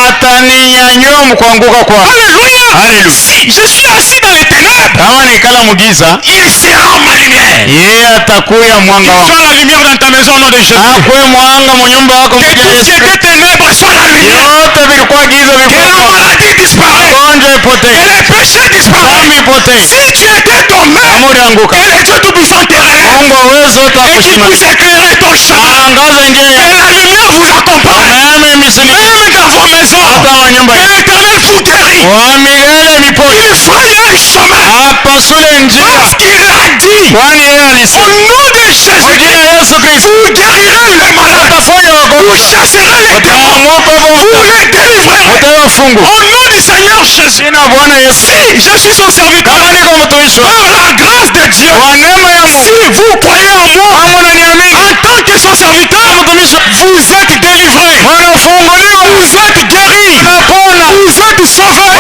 Ataninyanyua mkuanguka kwa. Alléluia. Hallelujah. Si je suis assis dans les ténèbres, Kama nikala mugiza, il sera ma lumière. yeye atakuya Qu'il mwanga wangu. soit la lumière dans ta maison au nom de Jésus. Akuye mwanga mu nyumba yako Que mja tout ce Yesu. qui était ténèbres soit la lumière. Yote vilikuwa giza Que la vilikuwa. maladie disparaisse. Gonjwa Que ipotee. les péchés disparaissent. Dhambi ipotee. Si tu étais tombé, Kama ulianguka, que les dieux tout-puissants te relèvent. Mungu aweze Et qu'il utakushima. puisse éclairer ton chemin. Angaza njia Que yako. la lumière vous accompagne. Umeme misini. Même dans vos maisons. Hata manyumba Que yako. l'éternel vous guérit. Wa milele vipote. Il fraye un chemin. Apasule njia. Parce qu'il a dit, Kwani yeye au alisema. nom de Jésus, Ujia Yesu Kristo. vous guérirez les malades. Utafanya Vous wagonjwa. chasserez les démons. Utaamua Vous pamoja. les délivrerez. Utawafungwa. Au nom du Seigneur Jésus. Jina Bwana Yesu. Si je suis son serviteur, Kama niko mtumishi wako. par la grâce de Dieu, Kwa neema ya Mungu. si vous croyez en moi, Kama unaniamini. en tant que son serviteur, Mtumishi vous êtes délivré. unafunguliwa. Vous êtes guéri. Unapona. Vous êtes sauvé.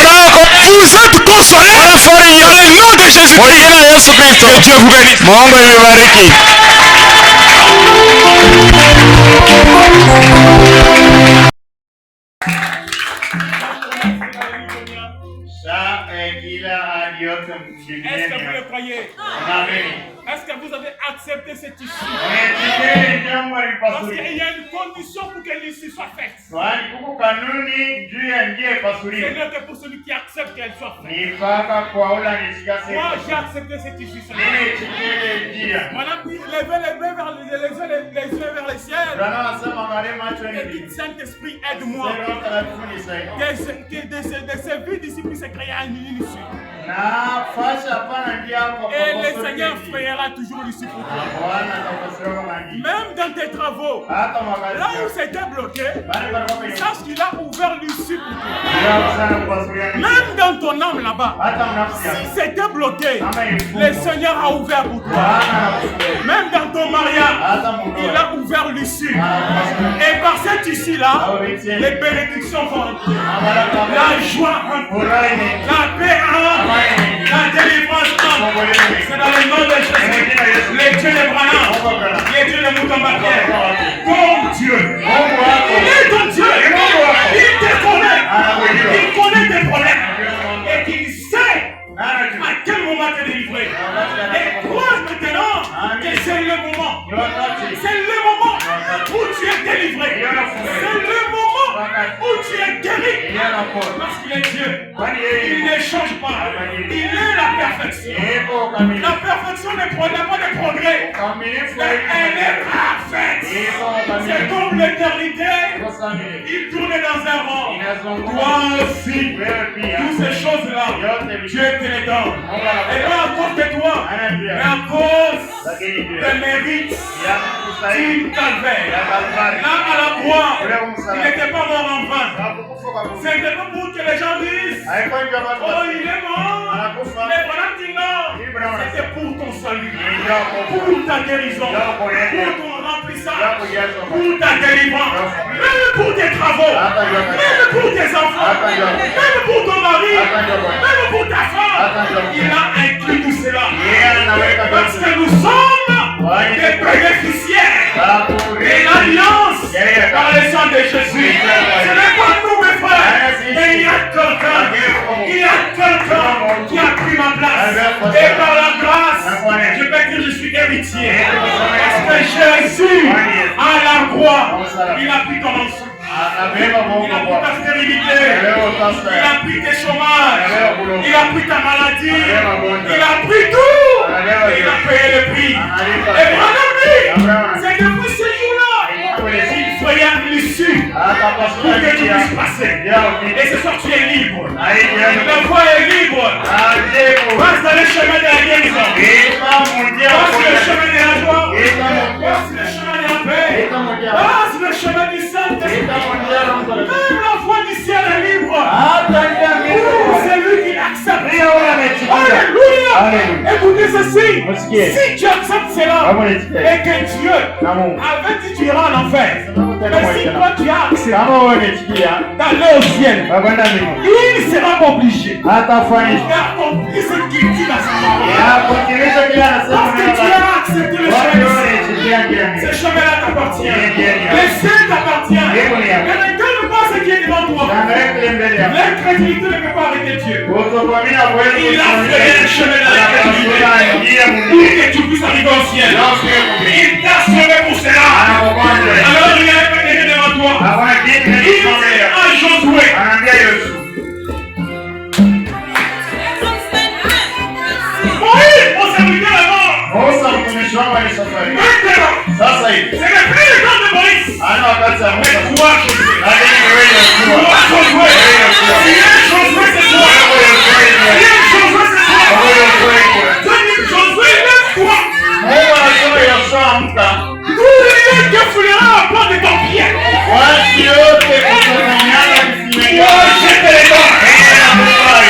Vous êtes consolé. Unafariji. Dans le nom de Jésus. Kwa jina la Yesu Kristo. Que Dieu vous bénisse. Mungu ibariki. Est-ce que vous le croyez? Est-ce que vous avez accepté cette issue? Parce qu'il y a une condition pour que l'issue soit faite. Ce n'est que pour celui qui accepte qu'elle soit faite. Moi, j'ai accepté cette issue. Madame dit, levez les mains vers les yeux vers le ciel. Et dites, Saint-Esprit, aide-moi. Que de ces vies d'ici puisse créer une issue. Et le Seigneur fera toujours l'issue pour toi. Même dans tes travaux, là où c'était bloqué, sache qu'il a ouvert l'issue pour toi. Même dans ton âme là-bas, si c'était bloqué, le Seigneur a ouvert pour toi. Même dans ton mariage, il a ouvert l'issue. Et par cette issue-là, les bénédictions vont entrer. La joie entre, la paix entre, la délivrance entre. C'est dans le nom de Jésus. Les dieux de Branham, les dieux de Moutambaké, ton Dieu, il est ton Dieu, il te connaît, il connaît tes problèmes et qu'il sait à quel moment te délivrer. Et crois maintenant que c'est le moment. C'est le moment où tu es délivré. C'est le moment où tu es guéri. Parce qu'il est Dieu. Il ne change pas. Il est la perfection. La perfection n'a pas de progrès. Elle est parfaite. C'est comme l'éternité. Il tourne dans un rond. Toi aussi. Toutes ces choses-là, Dieu te les donne. Et pas à cause de toi, mais à cause des mérites du calvaire. Là à la croix, il n'était pas mort en vain. C'était pas pour que les gens disent, oh il est mort. Mais pendant qu'il non, c'était pour ton salut, pour ta guérison, pour ton remplissage, pour ta délivrance, même pour tes travaux, même pour tes enfants, même pour ton mari, même pour ta femme. Il a inclus tout cela. Parce que nous sommes des bénéficiaires de l'alliance par le sang de Jésus. Ce n'est pas nous mes frères, mais il y a quelqu'un qui a pris ma place. Et par la grâce, je peux dire que je suis héritier. Parce que Jésus, à la croix, il a pris ton ensemble. Il a pris ta stérilité, il a pris tes chômages, il a pris ta maladie, il a pris tout, et il a payé le prix. Et vraiment, c'est depuis ce jour-là qu'il soyait l'issue pour que tu puisses passer. Et ce soir, tu es libre. La voie est libre. Passe dans le chemin de la guérison. Passe le chemin de la joie. Passe le chemin de la paix. Passe le chemin du Saint-Esprit. Même la voie du ciel est libre. C'est lui qui l'accepte. Alléluia. Alléluia. Écoutez ceci. Si tu acceptes cela et que Dieu avait dit tu iras en enfer, mais si toi tu as accepté d'aller au ciel, il sera obligé. Il a accompli ce qu'il dit dans sa parole. Parce que tu as accepté le chemin. Ce chemin-là t'appartient. Le ciel t'appartient. Ne regarde pas ce qui est devant toi. L'incrédulité ne peut pas arrêter Dieu. Il a fait le chemin de l'incrédulité pour que tu puisses arriver au ciel. Il t'a sauvé pour cela. Alors il a fait devant toi. Il dit à Josué. Moïse, mon serviteur est mort. Maintenant, c'est le premier temps de Moïse. Mais toi, Josué. Josué, c'est toi. Josué, lève-toi. Tout le monde foulera à part de ton pied. Jette les dents.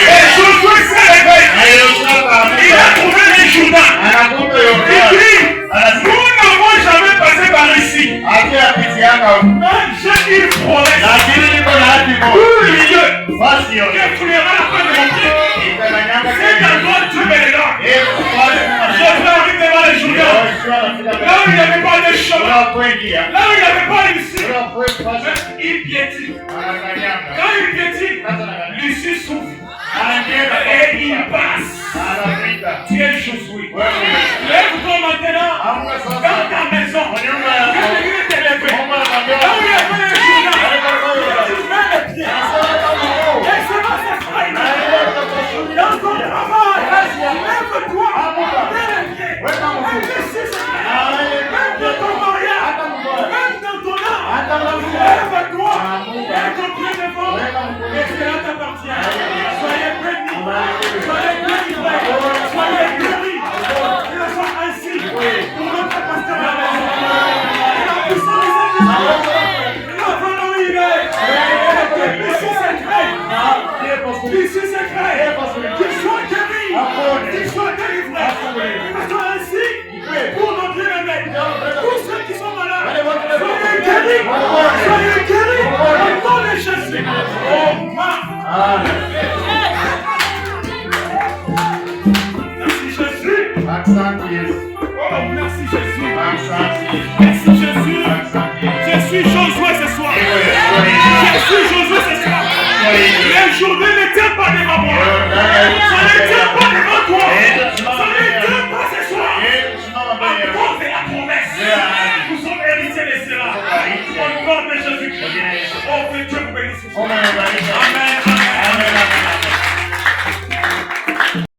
Et Josué s'est levé. Il a trouvé les Jourdain. Il dit, nous n'avons jamais passé par ici. Mais j'ai une promesse. Tout le lieu que foulera à part de mon pied. C'est d'abord Dieu me les dents. Je peux arriver devant les Jourdain. Là où il n'y avait pas de chemin. Là où il n'y avait pas l'issue. Il piétine. Quand il piétine, l'issue s'ouvre. Et il passe. Tu es Josué. Lève-toi maintenant dans ta maison. Jésus t'est levé. Là où il y avait les Jourdain, tu mets les pieds. Et c'est pas cette frère. Dans ton travail, lève-toi. Mets les pieds. Et l'issue se fait. Même dans ton mariage, même dans ton âme, lève-toi. Et continue devant. Et cela t'appartient. Soyez bénis. Soyez délivrés. Soyez guéris. Il en soit ainsi pour notre pasteur à la maison. Et la puissance des Églises. La valeur il est. L'issue secret. L'issue secret. Qu'il soit guéri. Qu'il soit délivré. Il en soit ainsi pour notre bien-aimé. Tous ceux qui sont malades. Soyez guéris. Soyez guéris. Au nom de Jésus. Amen. Merci Jésus. Oh, merci Jésus. Merci Jésus. Je suis Josué ce soir. Je suis Josué ce soir. Les journées ne tiennent pas devant moi. Ça ne tient pas devant toi. Ça ne tient pas ce soir. À cause de la promesse. Nous sommes héritiers de cela. Au nom de Jésus-Christ. Oh, que Dieu vous bénisse.